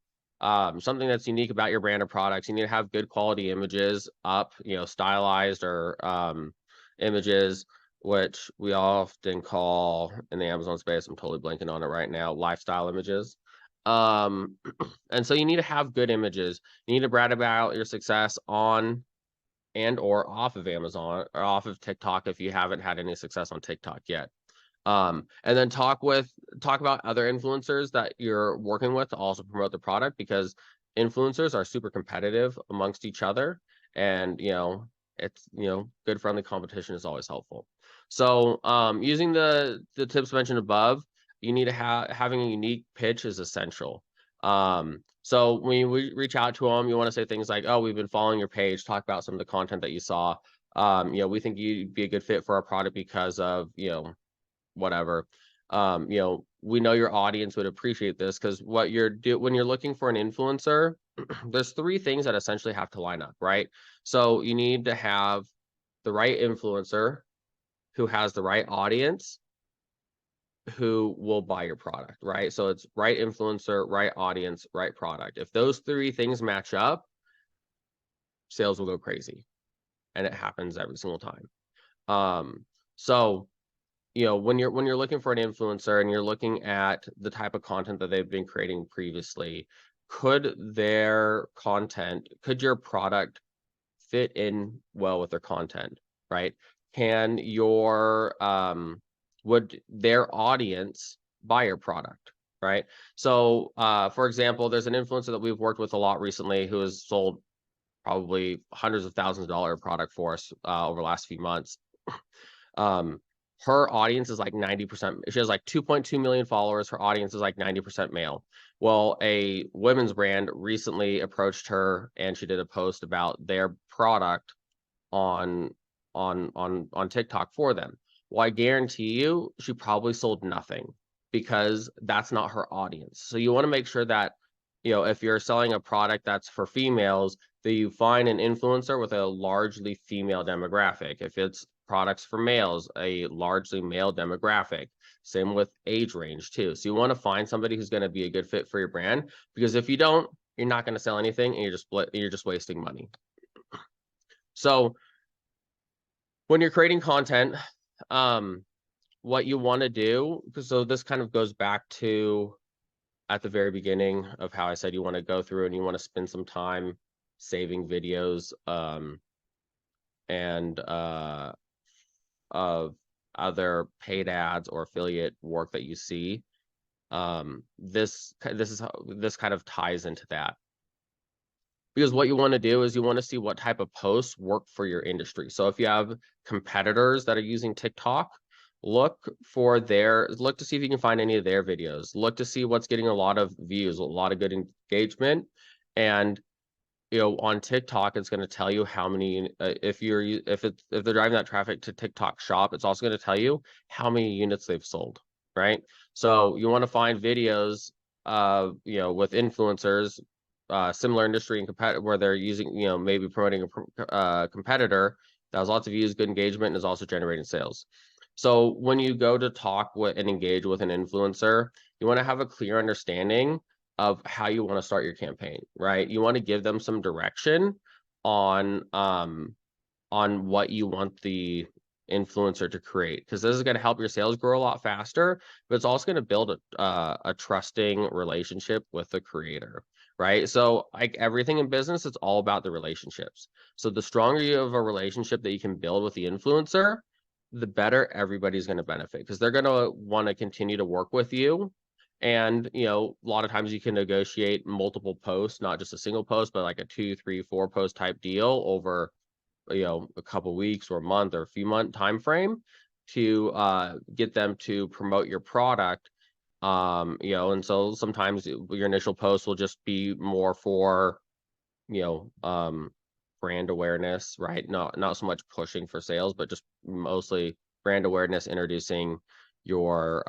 [SPEAKER 6] something that's unique about your brand of products. You need to have good quality images up, stylized or images, which we often call, in the Amazon space, I'm totally blanking on it right now, lifestyle images. And so you need to have good images. You need to brag about your success on and or off of Amazon or off of TikTok if you haven't had any success on TikTok yet. And then talk about other influencers that you're working with to also promote the product, because influencers are super competitive amongst each other, and it's good friendly competition is always helpful. So using the tips mentioned above, you need to having a unique pitch is essential. So when we reach out to them, you want to say things like, oh, we've been following your page, talk about some of the content that you saw. We think you'd be a good fit for our product because of whatever. We know your audience would appreciate this, because when you're looking for an influencer, there's 3 things that essentially have to line up, right? So you need to have the right influencer who has the right audience who will buy your product, right? So it's right influencer, right audience, right product. If those 3 things match up, sales will go crazy, and it happens every single time. So when you're looking for an influencer and you're looking at the type of content that they've been creating previously, could your product fit in well with their content, right? Can would their audience buy your product, right? So, for example, there's an influencer that we've worked with a lot recently who has sold probably hundreds of thousands of dollars product for us over the last few months. her audience is like 90%. She has like 2.2 million followers. Her audience is like 90% male. Well, a women's brand recently approached her and she did a post about their product on TikTok for them. Well, I guarantee you she probably sold nothing because that's not her audience. So you want to make sure that, you know, if you're selling a product that's for females, that you find an influencer with a largely female demographic. If it's products for males, a largely male demographic. Same with age range too. So you want to find somebody who's going to be a good fit for your brand, because if you don't, you're not going to sell anything and you're just wasting money. So when you're creating content, what you want to do, so this kind of goes back to at the very beginning of how I said you want to go through and you want to spend some time saving videos and of other paid ads or affiliate work that you see. This kind of ties into that. Because what you want to do is you want to see what type of posts work for your industry. So if you have competitors that are using TikTok, look to see if you can find any of their videos. Look to see what's getting a lot of views, a lot of good engagement. And, you know, on TikTok, it's going to tell you how many, if they're driving that traffic to TikTok shop, it's also going to tell you how many units they've sold, right? So you want to find videos, you know, with influencers, similar industry and where they're using, you know, maybe promoting a competitor that has lots of views, good engagement, and is also generating sales. So when you go to talk with and engage with an influencer, you want to have a clear understanding of how you want to start your campaign, right? You want to give them some direction on what you want the influencer to create, because this is going to help your sales grow a lot faster, but it's also going to build a trusting relationship with the creator, right? So like everything in business, it's all about the relationships. So the stronger you have a relationship that you can build with the influencer, the better everybody's going to benefit, because they're going to want to continue to work with you. And, you know, a lot of times you can negotiate multiple posts, not just a single post, but like a 2, 3, 4 post type deal over, you know, a couple weeks or a month or a few month time frame to get them to promote your product. You know, and so sometimes your initial post will just be more for, you know, brand awareness, right? Not so much pushing for sales, but just mostly brand awareness, introducing your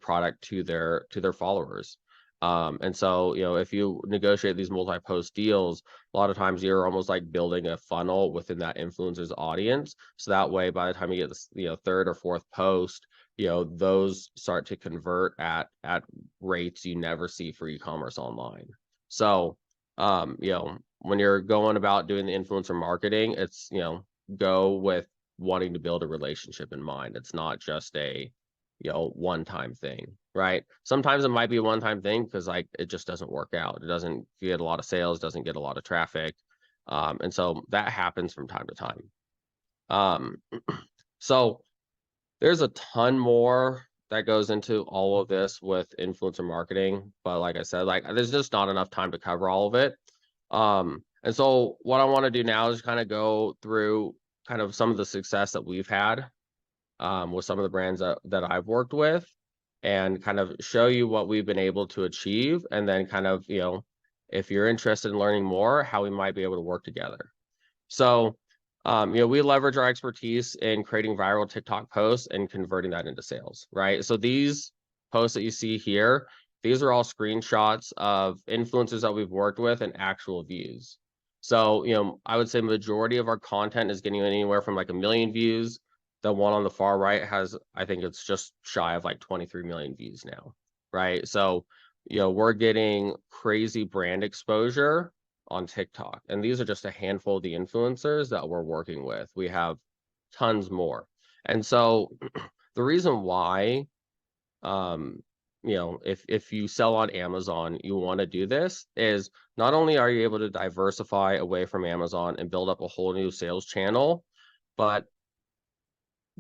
[SPEAKER 6] product to their followers. And so, you know, if you negotiate these multi-post deals, a lot of times you're almost like building a funnel within that influencer's audience. So that way, by the time you get this, you know, third or fourth post, you know, those start to convert at rates you never see for e-commerce online. So, you know, when you're going about doing the influencer marketing, it's, you know, go with wanting to build a relationship in mind. It's not just a, you know, one-time thing, right? Sometimes it might be a one-time thing because like it just doesn't work out. It doesn't get a lot of sales, doesn't get a lot of traffic. And so that happens from time to time. So there's a ton more that goes into all of this with influencer marketing, but like I said, like there's just not enough time to cover all of it. And so what I want to do now is kind of go through kind of some of the success that we've had with some of the brands that I've worked with, and kind of show you what we've been able to achieve, and then kind of, you know, if you're interested in learning more, how we might be able to work together. So, you know, we leverage our expertise in creating viral TikTok posts and converting that into sales, right? So these posts that you see here, these are all screenshots of influencers that we've worked with and actual views. So, you know, I would say majority of our content is getting anywhere from like 1 million views. The one on the far right has, I think it's just shy of like 23 million views now, right? So, you know, we're getting crazy brand exposure on TikTok. And these are just a handful of the influencers that we're working with. We have tons more. And so the reason why, you know, if you sell on Amazon, you want to do this is not only are you able to diversify away from Amazon and build up a whole new sales channel, but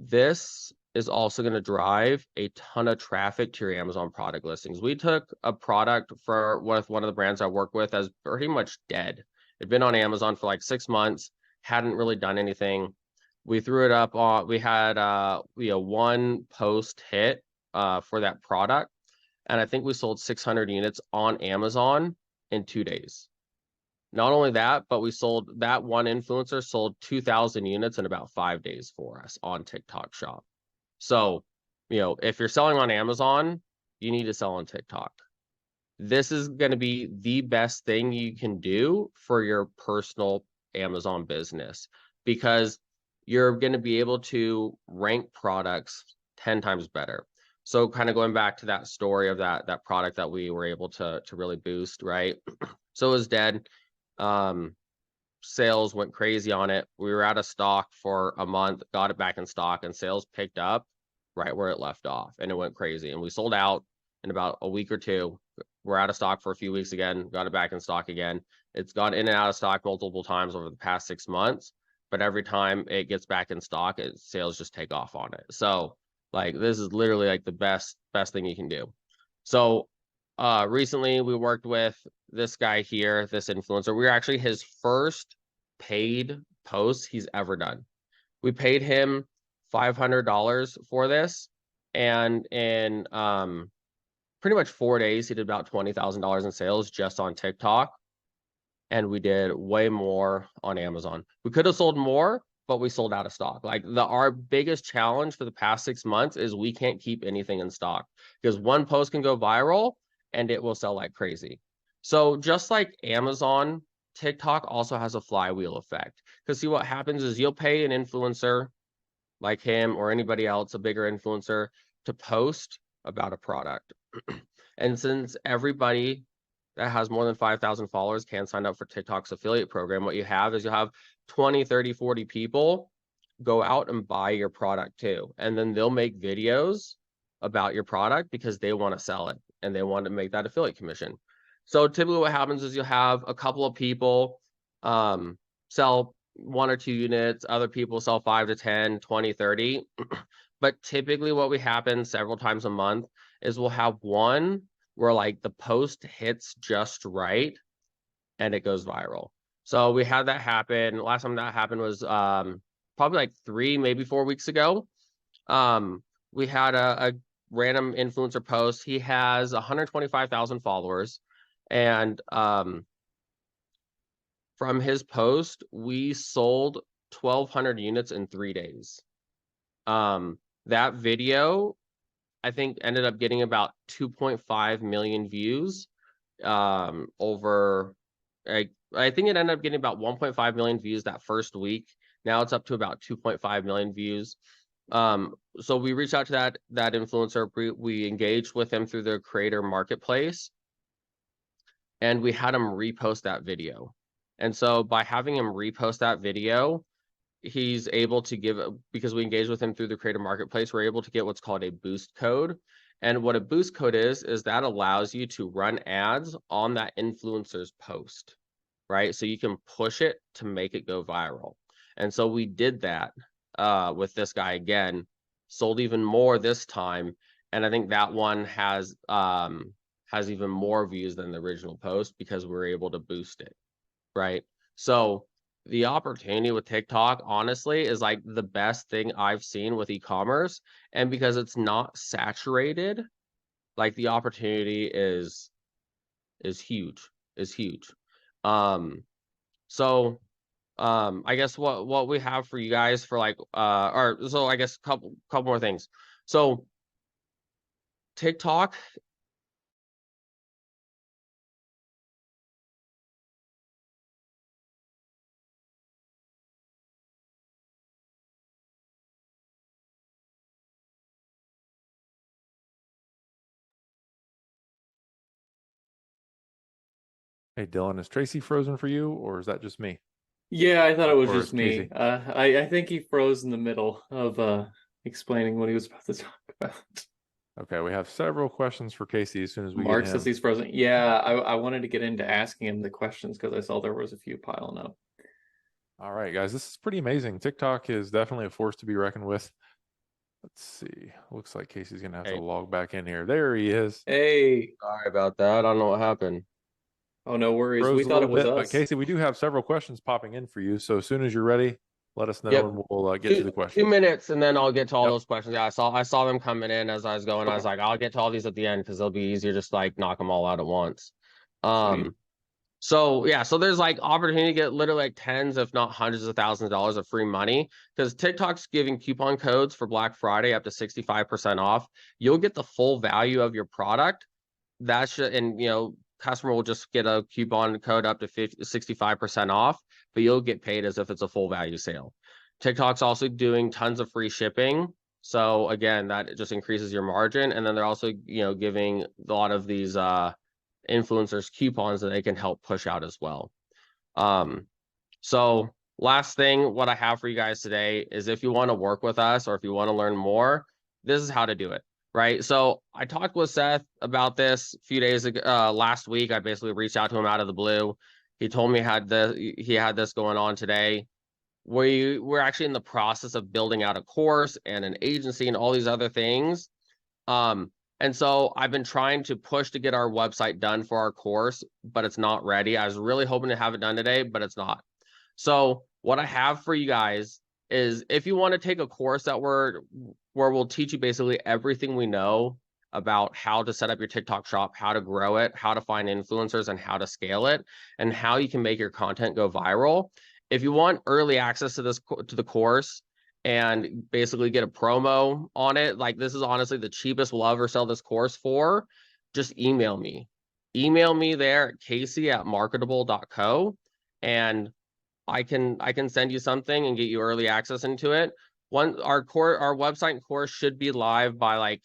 [SPEAKER 6] this is also going to drive a ton of traffic to your Amazon product listings. We took a product with one of the brands I work with as pretty much dead. It'd been on Amazon for like 6 months, hadn't really done anything. We threw it up on, we had one post hit for that product, and I think we sold 600 units on Amazon in 2 days. Not only that, but we sold, that one influencer sold 2,000 units in about 5 days for us on TikTok Shop. So, if you're selling on Amazon, you need to sell on TikTok. This is going to be the best thing you can do for your personal Amazon business, because you're going to be able to rank products 10 times better. So kind of going back to that story of that product that we were able to really boost, right? So it was dead. Sales went crazy on it. We were out of stock for a month, got it back in stock, and sales picked up right where it left off, and it went crazy. And we sold out in about a week or two. We're out of stock for a few weeks again, got it back in stock again. It's gone in and out of stock multiple times over the past 6 months, but every time it gets back in stock, sales just take off on it. So like, this is literally like the best thing you can do. So recently we worked with this guy here, this influencer. We were actually his first paid post he's ever done. We paid him $500 for this, and in pretty much 4 days he did about $20,000 in sales just on TikTok, and we did way more on Amazon. We could have sold more, but we sold out of stock. Like, our biggest challenge for the past 6 months is we can't keep anything in stock, because one post can go viral and it will sell like crazy. So just like Amazon, TikTok also has a flywheel effect. Because see, what happens is you'll pay an influencer like him or anybody else, a bigger influencer, to post about a product. And since everybody that has more than 5,000 followers can sign up for TikTok's affiliate program, what you have is you'll have 20, 30, 40 people go out and buy your product too. And then they'll make videos about your product because they want to sell it and they want to make that affiliate commission. So typically what happens is you'll have a couple of people sell 1 or 2 units, other people sell 5 to 10, 20, 30. But typically what we happen several times a month is we'll have one where like the post hits just right and it goes viral. So we had that happen. Last time that happened was probably like 3, maybe 4 weeks ago. We had a random influencer post. He has 125,000 followers, and from his post, we sold 1,200 units in 3 days. That video, I think, ended up getting about 2.5 million views. Over, I think it ended up getting about 1.5 million views that first week. Now it's up to about 2.5 million views. So we reached out to that influencer. We engaged with him through the creator marketplace, and we had him repost that video. And so by having him repost that video, he's able to give, because we engaged with him through the creator marketplace, we're able to get what's called a boost code. And what a boost code is that allows you to run ads on that influencer's post, right? So you can push it to make it go viral. And so we did that with this guy again, sold even more this time. And I think that one has even more views than the original post because we were able to boost it, right? So the opportunity with TikTok, honestly, is like the best thing I've seen with e-commerce. And because it's not saturated, like, the opportunity is huge, So I guess what we have for you guys for like so I guess couple more things. So TikTok,
[SPEAKER 1] Hey, Dylan, is Tracy frozen for you, or is that just me?
[SPEAKER 5] Yeah, I thought it was
[SPEAKER 1] Or
[SPEAKER 5] just me.
[SPEAKER 1] Casey?
[SPEAKER 5] I think he froze in the middle of explaining what he was about to talk about.
[SPEAKER 1] Okay, we have several questions for Casey as soon as we
[SPEAKER 5] Mark
[SPEAKER 1] get
[SPEAKER 5] says
[SPEAKER 1] him.
[SPEAKER 5] he's frozen. Yeah, I wanted to get into asking him the questions because I saw there was a few piling up.
[SPEAKER 1] All right, guys, this is pretty amazing. TikTok is definitely a force to be reckoned with. Let's see. Looks like Casey's gonna have to log back in here. There he is.
[SPEAKER 5] Hey.
[SPEAKER 6] Sorry about that. I don't know what happened.
[SPEAKER 5] Oh, no worries.
[SPEAKER 1] Froze
[SPEAKER 5] We
[SPEAKER 1] a
[SPEAKER 5] thought
[SPEAKER 1] little
[SPEAKER 5] it was
[SPEAKER 1] bit,
[SPEAKER 5] us.
[SPEAKER 1] but Casey, we do have several questions popping in for you. So as soon as you're ready, let us know
[SPEAKER 6] Yep.
[SPEAKER 1] and we'll get to the
[SPEAKER 6] 2
[SPEAKER 1] questions.
[SPEAKER 6] minutes, and then I'll get to all
[SPEAKER 1] Yep.
[SPEAKER 6] those questions. Yeah, I saw them coming in as I was going. I was like, I'll get to all these at the end because they'll be easier, just like knock them all out at once.
[SPEAKER 1] Sweet.
[SPEAKER 6] So yeah, so there's like opportunity to get literally like tens, if not hundreds of thousands of dollars of free money, because TikTok's giving coupon codes for Black Friday up to 65% off. You'll get the full value of your product. That should, and customer will just get a coupon code up to 65% off, but you'll get paid as if it's a full value sale. TikTok's also doing tons of free shipping. So again, that just increases your margin. And then they're also, giving a lot of these influencers coupons that they can help push out as well. So last thing, what I have for you guys today is if you want to work with us or if you want to learn more, this is how to do it. Right. So I talked with Seth about this a few days ago, last week. I basically reached out to him out of the blue. He told me he had this going on today. We're actually in the process of building out a course and an agency and all these other things. And so I've been trying to push to get our website done for our course, but it's not ready. I was really hoping to have it done today, but it's not. So what I have for you guys is if you want to take a course where we'll teach you basically everything we know about how to set up your TikTok shop, how to grow it, how to find influencers and how to scale it, and how you can make your content go viral. If you want early access to the course and basically get a promo on it, like this is honestly the cheapest we'll ever sell this course for, just email me. Email me there at casey@marketable.co, and I can send you something and get you early access into it. Our website and course should be live by like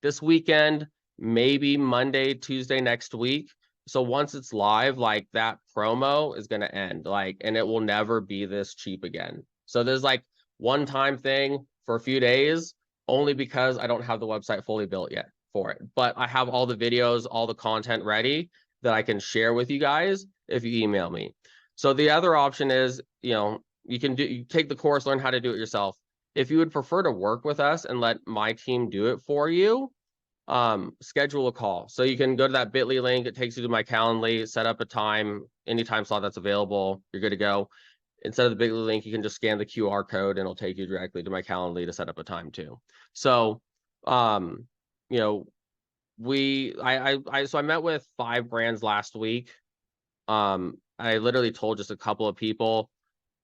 [SPEAKER 6] this weekend, maybe Monday, Tuesday next week. So once it's live, like that promo is going to end, and it will never be this cheap again. So there's like one-time thing for a few days, only because I don't have the website fully built yet for it. But I have all the videos, all the content ready that I can share with you guys if you email me. So the other option is, you take the course, learn how to do it yourself. If you would prefer to work with us and let my team do it for you, schedule a call. So you can go to that bit.ly link. It takes you to my Calendly, set up a time, any time slot that's available. You're good to go. Instead of the bit.ly link, you can just scan the QR code and it'll take you directly to my Calendly to set up a time too. So, I met with 5 brands last week. I literally told just a couple of people.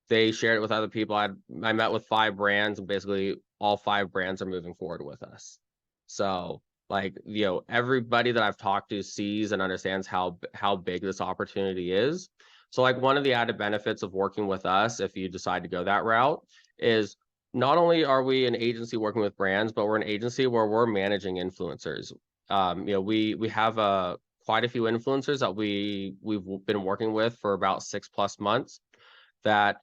[SPEAKER 6] They shared it with other people. I met with 5 brands, and basically all 5 brands are moving forward with us. So everybody that I've talked to sees and understands how big this opportunity is. So one of the added benefits of working with us, if you decide to go that route, is not only are we an agency working with brands, but we're an agency where we're managing influencers. We have quite a few influencers that we've been working with for about 6+ months that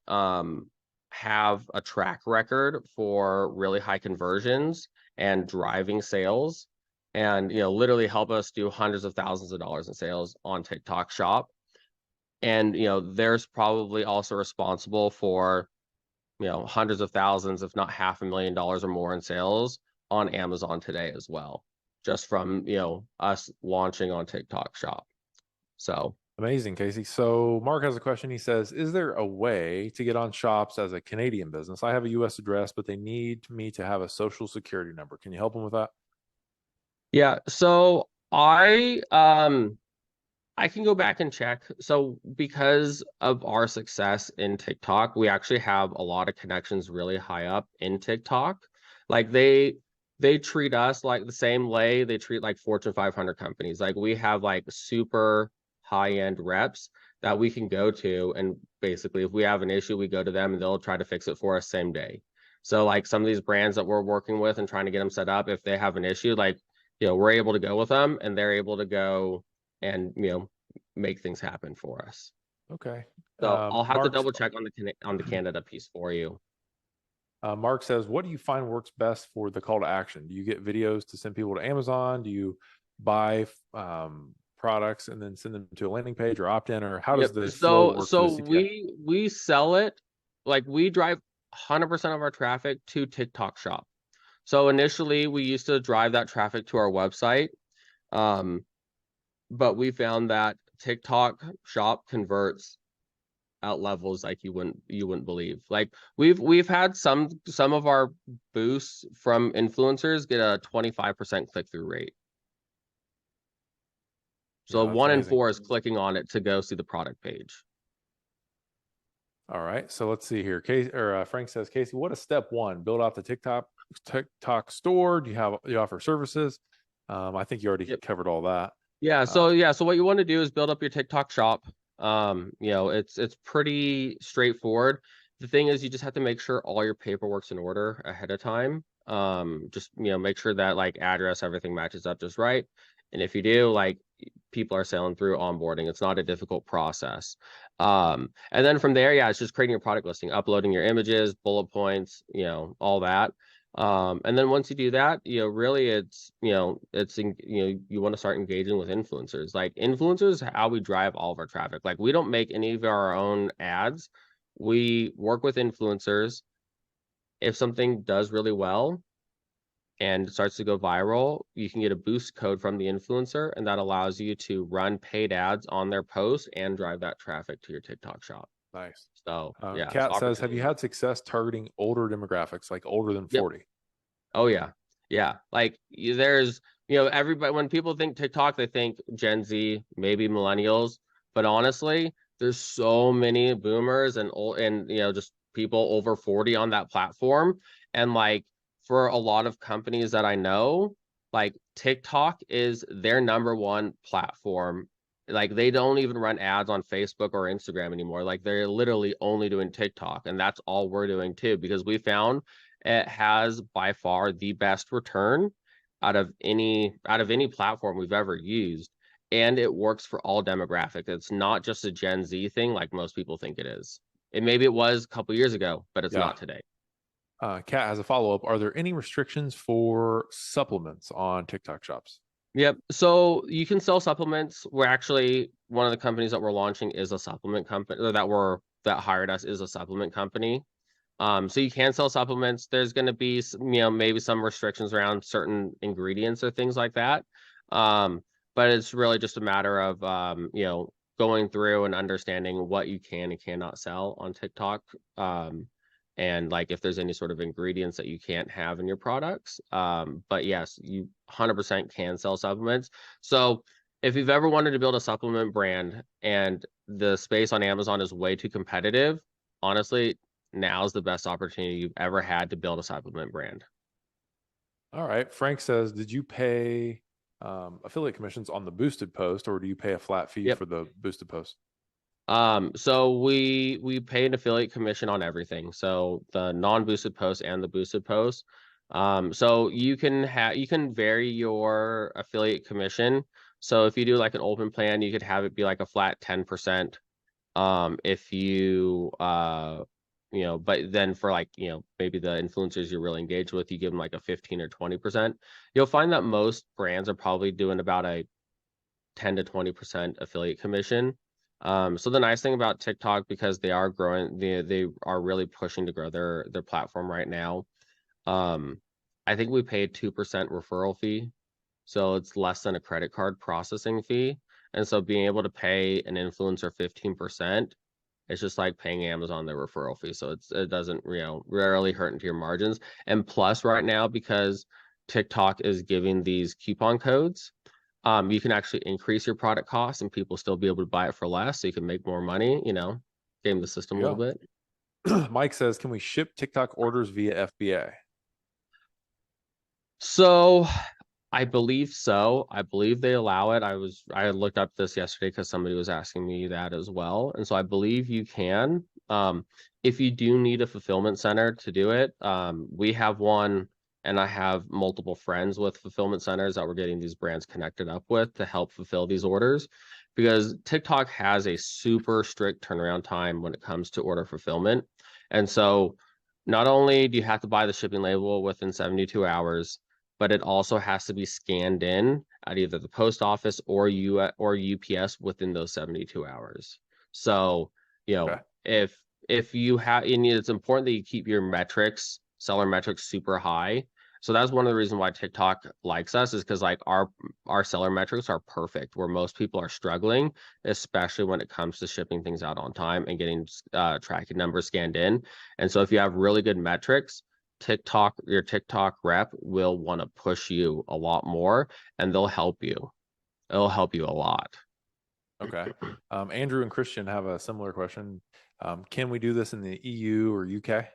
[SPEAKER 6] have a track record for really high conversions and driving sales, and literally help us do hundreds of thousands of dollars in sales on TikTok Shop. And there's probably also responsible for hundreds of thousands, if not $500,000 or more in sales on Amazon today as well, just from us launching on TikTok Shop. So
[SPEAKER 1] amazing, Casey. So Mark has a question. He says, is there a way to get on shops as a Canadian business? I have a US address, but they need me to have a social security number. Can you help them with that?
[SPEAKER 6] Yeah, so I can go back and check. So because of our success in TikTok, we actually have a lot of connections really high up in TikTok. Like they treat us like the same way they treat like Fortune 500 companies. Like we have like super high-end reps that we can go to, and basically if we have an issue, we go to them and they'll try to fix it for us same day. So like some of these brands that we're working with and trying to get them set up, if they have an issue, we're able to go with them and they're able to go and make things happen for us.
[SPEAKER 1] Okay.
[SPEAKER 6] So I'll have to double check on the Canada piece for you.
[SPEAKER 1] Mark says, what do you find works best for the call to action? Do you get videos to send people to Amazon? Do you buy products and then send them to a landing page or opt in, or how does the flow work?
[SPEAKER 6] So we sell it, we drive 100% of our traffic to TikTok Shop. So initially we used to drive that traffic to our website, but we found that TikTok Shop converts at levels like you wouldn't believe. Like we've had some of our boosts from influencers get a 25% click-through rate. So
[SPEAKER 1] Yeah, that's
[SPEAKER 6] 1 in
[SPEAKER 1] amazing.
[SPEAKER 6] 4 is clicking on it to go see the product page.
[SPEAKER 1] All right, so let's see here. Frank says, Casey, what is step one? Build out the TikTok store. Do you offer services? I think you already covered all that.
[SPEAKER 6] Yeah. So what you want to do is build up your TikTok shop. It's pretty straightforward. The thing is, you just have to make sure all your paperwork's in order ahead of time. Just make sure that like address, everything matches up just right. And if you do, like people are selling through onboarding. It's not a difficult process. And then from there, it's just creating your product listing, uploading your images, bullet points, all that. And then once you do that, really you want to start engaging with influencers. Like influencers, how we drive all of our traffic. Like we don't make any of our own ads. We work with influencers. If something does really well and starts to go viral, you can get a boost code from the influencer, and that allows you to run paid ads on their post and drive that traffic to your TikTok shop.
[SPEAKER 1] Nice.
[SPEAKER 6] So
[SPEAKER 1] Kat says, have you had success targeting older demographics, like older than 40?
[SPEAKER 6] Yep. Oh yeah. Like there's everybody, when people think TikTok, they think Gen Z, maybe millennials, but honestly, there's so many boomers and old and just people over 40 on that platform. And like for a lot of companies that I know, like TikTok is their #1 platform. Like they don't even run ads on Facebook or Instagram anymore. Like they're literally only doing TikTok, and that's all we're doing too, because we found it has by far the best return out of any platform we've ever used, and it works for all demographics. It's not just a Gen Z thing like most people think it is. And maybe it was a couple years ago, but it's not today.
[SPEAKER 1] Kat has a follow-up. Are there any restrictions for supplements on TikTok shops?
[SPEAKER 6] Yep. So you can sell supplements. We're actually one of the companies that we're launching is a supplement company, or that hired us is a supplement company. So you can sell supplements. There's going to be maybe some restrictions around certain ingredients or things like that. But it's really just a matter of going through and understanding what you can and cannot sell on TikTok. And like if there's any sort of ingredients that you can't have in your products. But yes, you 100% can sell supplements. So if you've ever wanted to build a supplement brand and the space on Amazon is way too competitive, honestly, now's the best opportunity you've ever had to build a supplement brand.
[SPEAKER 1] All right. Frank says, did you pay affiliate commissions on the boosted post, or do you pay a flat fee for the boosted post?
[SPEAKER 6] So we pay an affiliate commission on everything. So the non-boosted post and the boosted post. So you can vary your affiliate commission. So if you do like an open plan, you could have it be like a flat 10%. If you but then for like maybe the influencers you're really engaged with, you give them like a 15 or 20%. You'll find that most brands are probably doing about a 10 to 20% affiliate commission. So the nice thing about TikTok, because they are growing, they are really pushing to grow their platform right now. I think we pay a 2% referral fee, so it's less than a credit card processing fee. And so being able to pay an influencer 15%, it's just like paying Amazon their referral fee. So it doesn't rarely hurt into your margins. And plus right now, because TikTok is giving these coupon codes, you can actually increase your product cost and people still be able to buy it for less, so you can make more money, game the system a little bit.
[SPEAKER 1] Mike says, can we ship TikTok orders via FBA?
[SPEAKER 6] So I believe so. I believe they allow it. I looked up this yesterday because somebody was asking me that as well. And so I believe you can. If you do need a fulfillment center to do it, we have one. And I have multiple friends with fulfillment centers that we're getting these brands connected up with to help fulfill these orders, because TikTok has a super strict turnaround time when it comes to order fulfillment. And so not only do you have to buy the shipping label within 72 hours, but it also has to be scanned in at either the post office or UPS within those 72 hours. So, if you have, and it's important that you keep your seller metrics super high. So that's one of the reasons why TikTok likes us, is because like our seller metrics are perfect, where most people are struggling, especially when it comes to shipping things out on time and getting tracking numbers scanned in. And so if you have really good metrics, your TikTok rep will want to push you a lot more, and they'll help you. It'll help you a lot.
[SPEAKER 1] Okay. Andrew and Christian have a similar question. Can we do this in the EU or UK?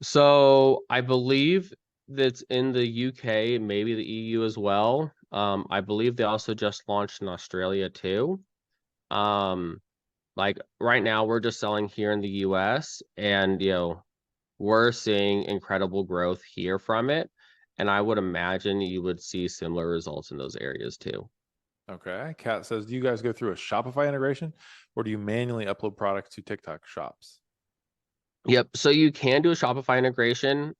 [SPEAKER 6] So I believe that's in the UK, maybe the EU as well. I believe they also just launched in Australia too. Like right now we're just selling here in the US, and we're seeing incredible growth here from it. And I would imagine you would see similar results in those areas too.
[SPEAKER 1] Okay. Kat says, do you guys go through a Shopify integration, or do you manually upload products to TikTok shops?
[SPEAKER 6] Yep. So you can do a Shopify integration.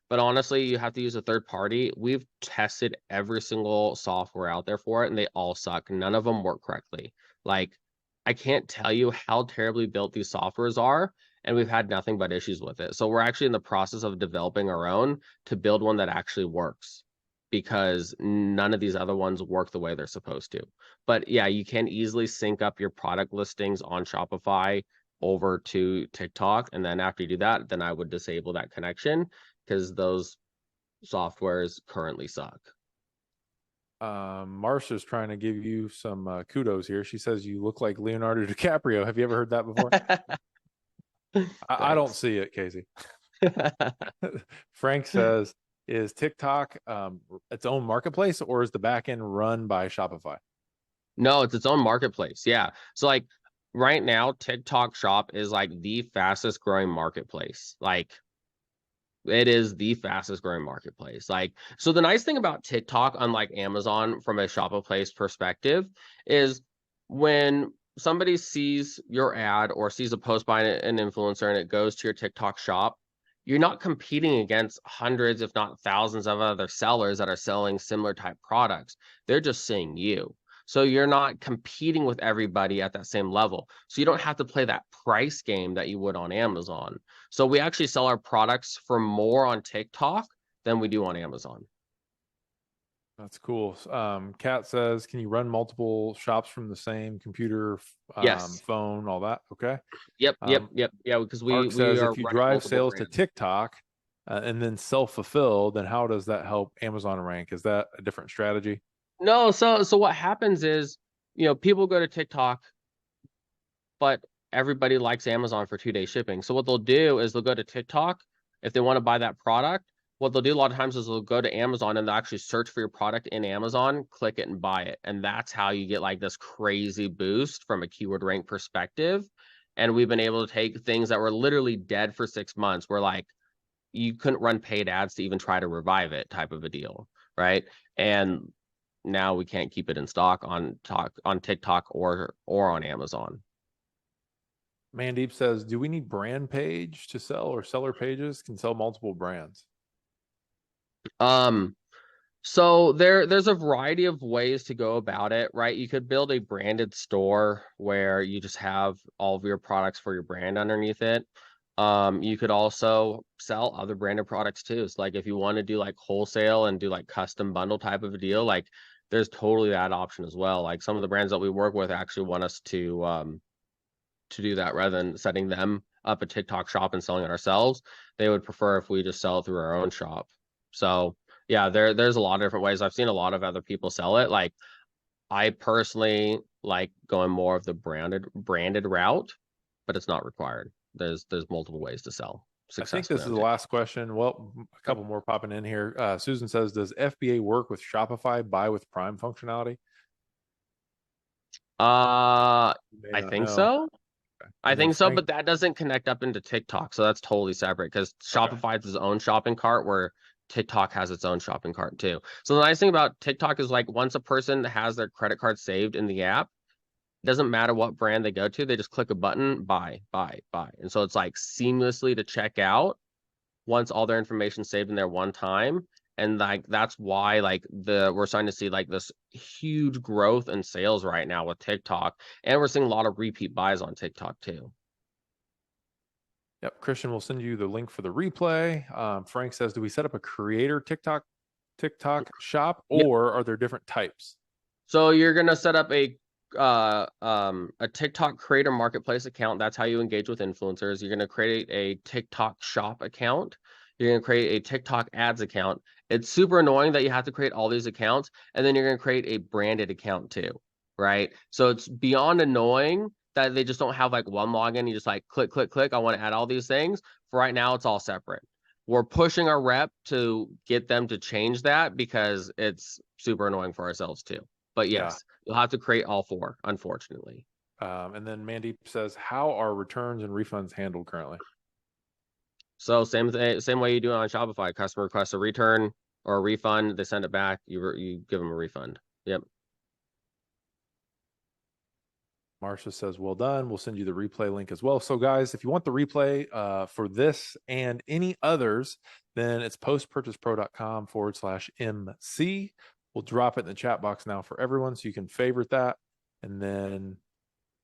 [SPEAKER 6] But honestly, you have to use a third party. We've tested every single software out there for it, and they all suck. None of them work correctly. Like, I can't tell you how terribly built these softwares are, and we've had nothing but issues with it. So we're actually in the process of developing our own to build one that actually works, because none of these other ones work the way they're supposed to. But yeah, you can easily sync up your product listings on Shopify over to TikTok. And then after you do that, then I would disable that connection, because those softwares currently suck.
[SPEAKER 1] Marsha's trying to give you some kudos here. She says you look like Leonardo DiCaprio. Have you ever heard that before? I don't see it, Casey. Frank says, is TikTok its own marketplace, or is the back end run by Shopify?
[SPEAKER 6] No, it's its own marketplace. Yeah. So like right now, TikTok Shop is like the fastest growing marketplace. Like, it is the fastest growing marketplace. Like, so the nice thing about TikTok, unlike Amazon from a Shopify perspective, is when somebody sees your ad or sees a post by an influencer and it goes to your TikTok shop, you're not competing against hundreds, if not thousands of other sellers that are selling similar type products. They're just seeing you. So you're not competing with everybody at that same level. So you don't have to play that price game that you would on Amazon. So we actually sell our products for more on TikTok than we do on Amazon.
[SPEAKER 1] That's cool. Kat says, can you run multiple shops from the same computer,
[SPEAKER 6] Yes.
[SPEAKER 1] phone, all that? Okay.
[SPEAKER 6] Yep. Yeah, because
[SPEAKER 1] Mark says,
[SPEAKER 6] are
[SPEAKER 1] if you
[SPEAKER 6] running
[SPEAKER 1] drive
[SPEAKER 6] multiple
[SPEAKER 1] sales
[SPEAKER 6] brands.
[SPEAKER 1] to TikTok and then self-fulfill, then how does that help Amazon rank? Is that a different strategy?
[SPEAKER 6] No, so what happens is, people go to TikTok, but everybody likes Amazon for 2-day shipping. So what they'll do is they'll go to TikTok if they want to buy that product. What they'll do a lot of times is they'll go to Amazon and they'll actually search for your product in Amazon, click it and buy it. And that's how you get like this crazy boost from a keyword rank perspective. And we've been able to take things that were literally dead for 6 months, where like you couldn't run paid ads to even try to revive it, type of a deal, right? And now we can't keep it in stock on TikTok or on Amazon.
[SPEAKER 1] Mandeep says, do we need brand page to sell, or seller pages can sell multiple brands?
[SPEAKER 6] So there's a variety of ways to go about it, right? You could build a branded store where you just have all of your products for your brand underneath it. You could also sell other branded products too. So like if you want to do like wholesale and do like custom bundle type of a deal, like there's totally that option as well. Like some of the brands that we work with actually want us to do that rather than setting them up a TikTok shop and selling it ourselves. They would prefer if we just sell it through our own shop. So yeah, there's a lot of different ways. I've seen a lot of other people sell it. Like I personally like going more of the branded route, but it's not required. There's multiple ways to sell successfully.
[SPEAKER 1] I think this is the last question. Well, a couple more popping in here. Susan says, does FBA work with Shopify buy with Prime functionality?
[SPEAKER 6] I think
[SPEAKER 1] know.
[SPEAKER 6] so.
[SPEAKER 1] Okay.
[SPEAKER 6] I think so,
[SPEAKER 1] Frank,
[SPEAKER 6] but that doesn't connect up into TikTok, so that's totally separate, because Shopify has its own shopping cart, where TikTok has its own shopping cart too. So the nice thing about TikTok is like once a person has their credit card saved in the app, it doesn't matter what brand they go to, they just click a button, buy. And so it's like seamlessly to check out once all their information saved in there one time. And like that's why like we're starting to see like this huge growth in sales right now with TikTok, and we're seeing a lot of repeat buys on TikTok too.
[SPEAKER 1] Yep. Christian will send you the link for the replay. Frank says, do we set up a creator TikTok shop,
[SPEAKER 6] Yep.
[SPEAKER 1] or are there different types?
[SPEAKER 6] So you're gonna set up a TikTok creator marketplace account. That's how you engage with influencers. You're gonna create a TikTok shop account. You're gonna create a TikTok ads account. It's super annoying that you have to create all these accounts, and then you're gonna create a branded account too, right? So it's beyond annoying that they just don't have like one login. You just like click, click, click. I want to add all these things. For right now, it's all separate. We're pushing our rep to get them to change that because it's super annoying for ourselves too. But yes, you'll have to create all four, unfortunately.
[SPEAKER 1] And then Mandeep says, how are returns and refunds handled currently?
[SPEAKER 6] So same way you do it on Shopify. Customer requests a return or a refund, they send it back. You give them a refund. Yep.
[SPEAKER 1] Marsha says, well done. We'll send you the replay link as well. So guys, if you want the replay for this and any others, then it's postpurchasepro.com/MC. We'll drop it in the chat box now for everyone, so you can favorite that. And then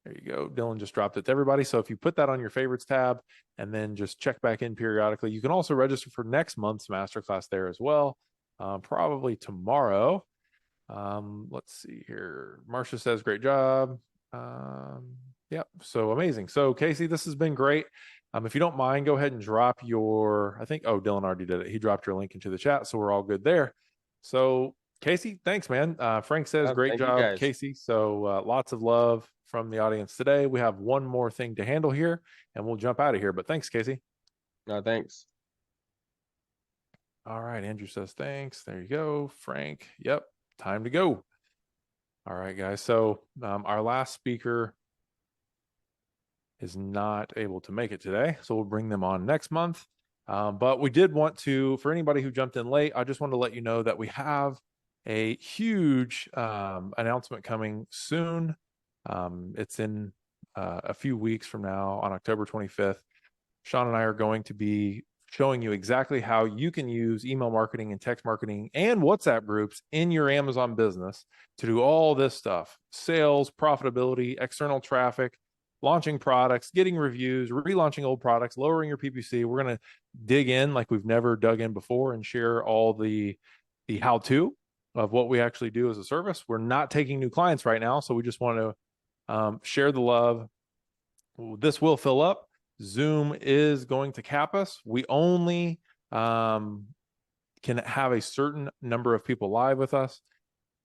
[SPEAKER 1] there you go. Dylan just dropped it to everybody. So if you put that on your favorites tab and then just check back in periodically, you can also register for next month's masterclass there as well. Probably tomorrow. Let's see here. Marcia says, great job. Yep. So amazing. So Casey, this has been great. If you don't mind, go ahead and drop your, Dylan already did it. He dropped your link into the chat. So we're all good there. So Casey, thanks, man. Frank says, great job, Casey. So lots of love from the audience today. We have one more thing to handle here and we'll jump out of here. But thanks, Casey.
[SPEAKER 6] No, thanks.
[SPEAKER 1] All right. Andrew says, thanks. There you go. Frank. Yep. Time to go. All right, guys. So our last speaker is not able to make it today. So we'll bring them on next month. But we did want to, for anybody who jumped in late, I just want to let you know that we have a huge announcement coming soon. It's in a few weeks from now on October 25th. Sean and I are going to be showing you exactly how you can use email marketing and text marketing and WhatsApp groups in your Amazon business to do all this stuff: sales, profitability, external traffic, launching products, getting reviews, relaunching old products, lowering your PPC. We're going to dig in like we've never dug in before and share all the how-to of what we actually do as a service. We're not taking new clients right now, so we just want to share the love. This will fill up. Zoom is going to cap us. We only can have a certain number of people live with us.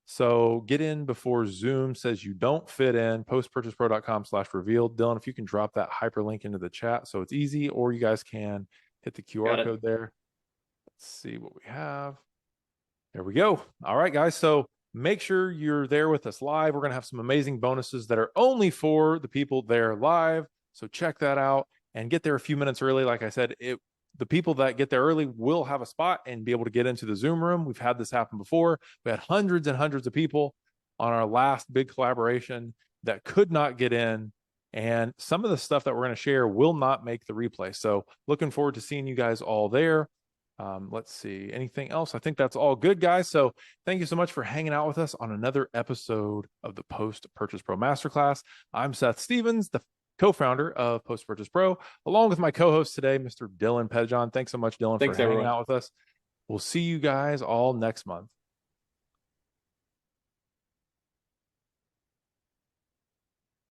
[SPEAKER 1] So get in before Zoom says you don't fit in. postpurchasepro.com/revealed. Dylan, if you can drop that hyperlink into the chat so it's easy, or you guys can hit the QR code there. Let's see what we have. There we go. All right, guys. So make sure you're there with us live. We're going to have some amazing bonuses that are only for the people there live. So check that out and get there a few minutes early. Like I said, the people that get there early will have a spot and be able to get into the Zoom room. We've had this happen before. We had hundreds and hundreds of people on our last big collaboration that could not get in. And some of the stuff that we're going to share will not make the replay. So looking forward to seeing you guys all there. Let's see. Anything else? I think that's all good, guys. So thank you so much for hanging out with us on another episode of the Post Purchase Pro Masterclass. I'm Seth Stevens, the co-founder of Post Purchase Pro, along with my co-host today, Mr. Dylan Pettijohn. Thanks so much, Dylan, for hanging out with us. We'll see you guys all next month.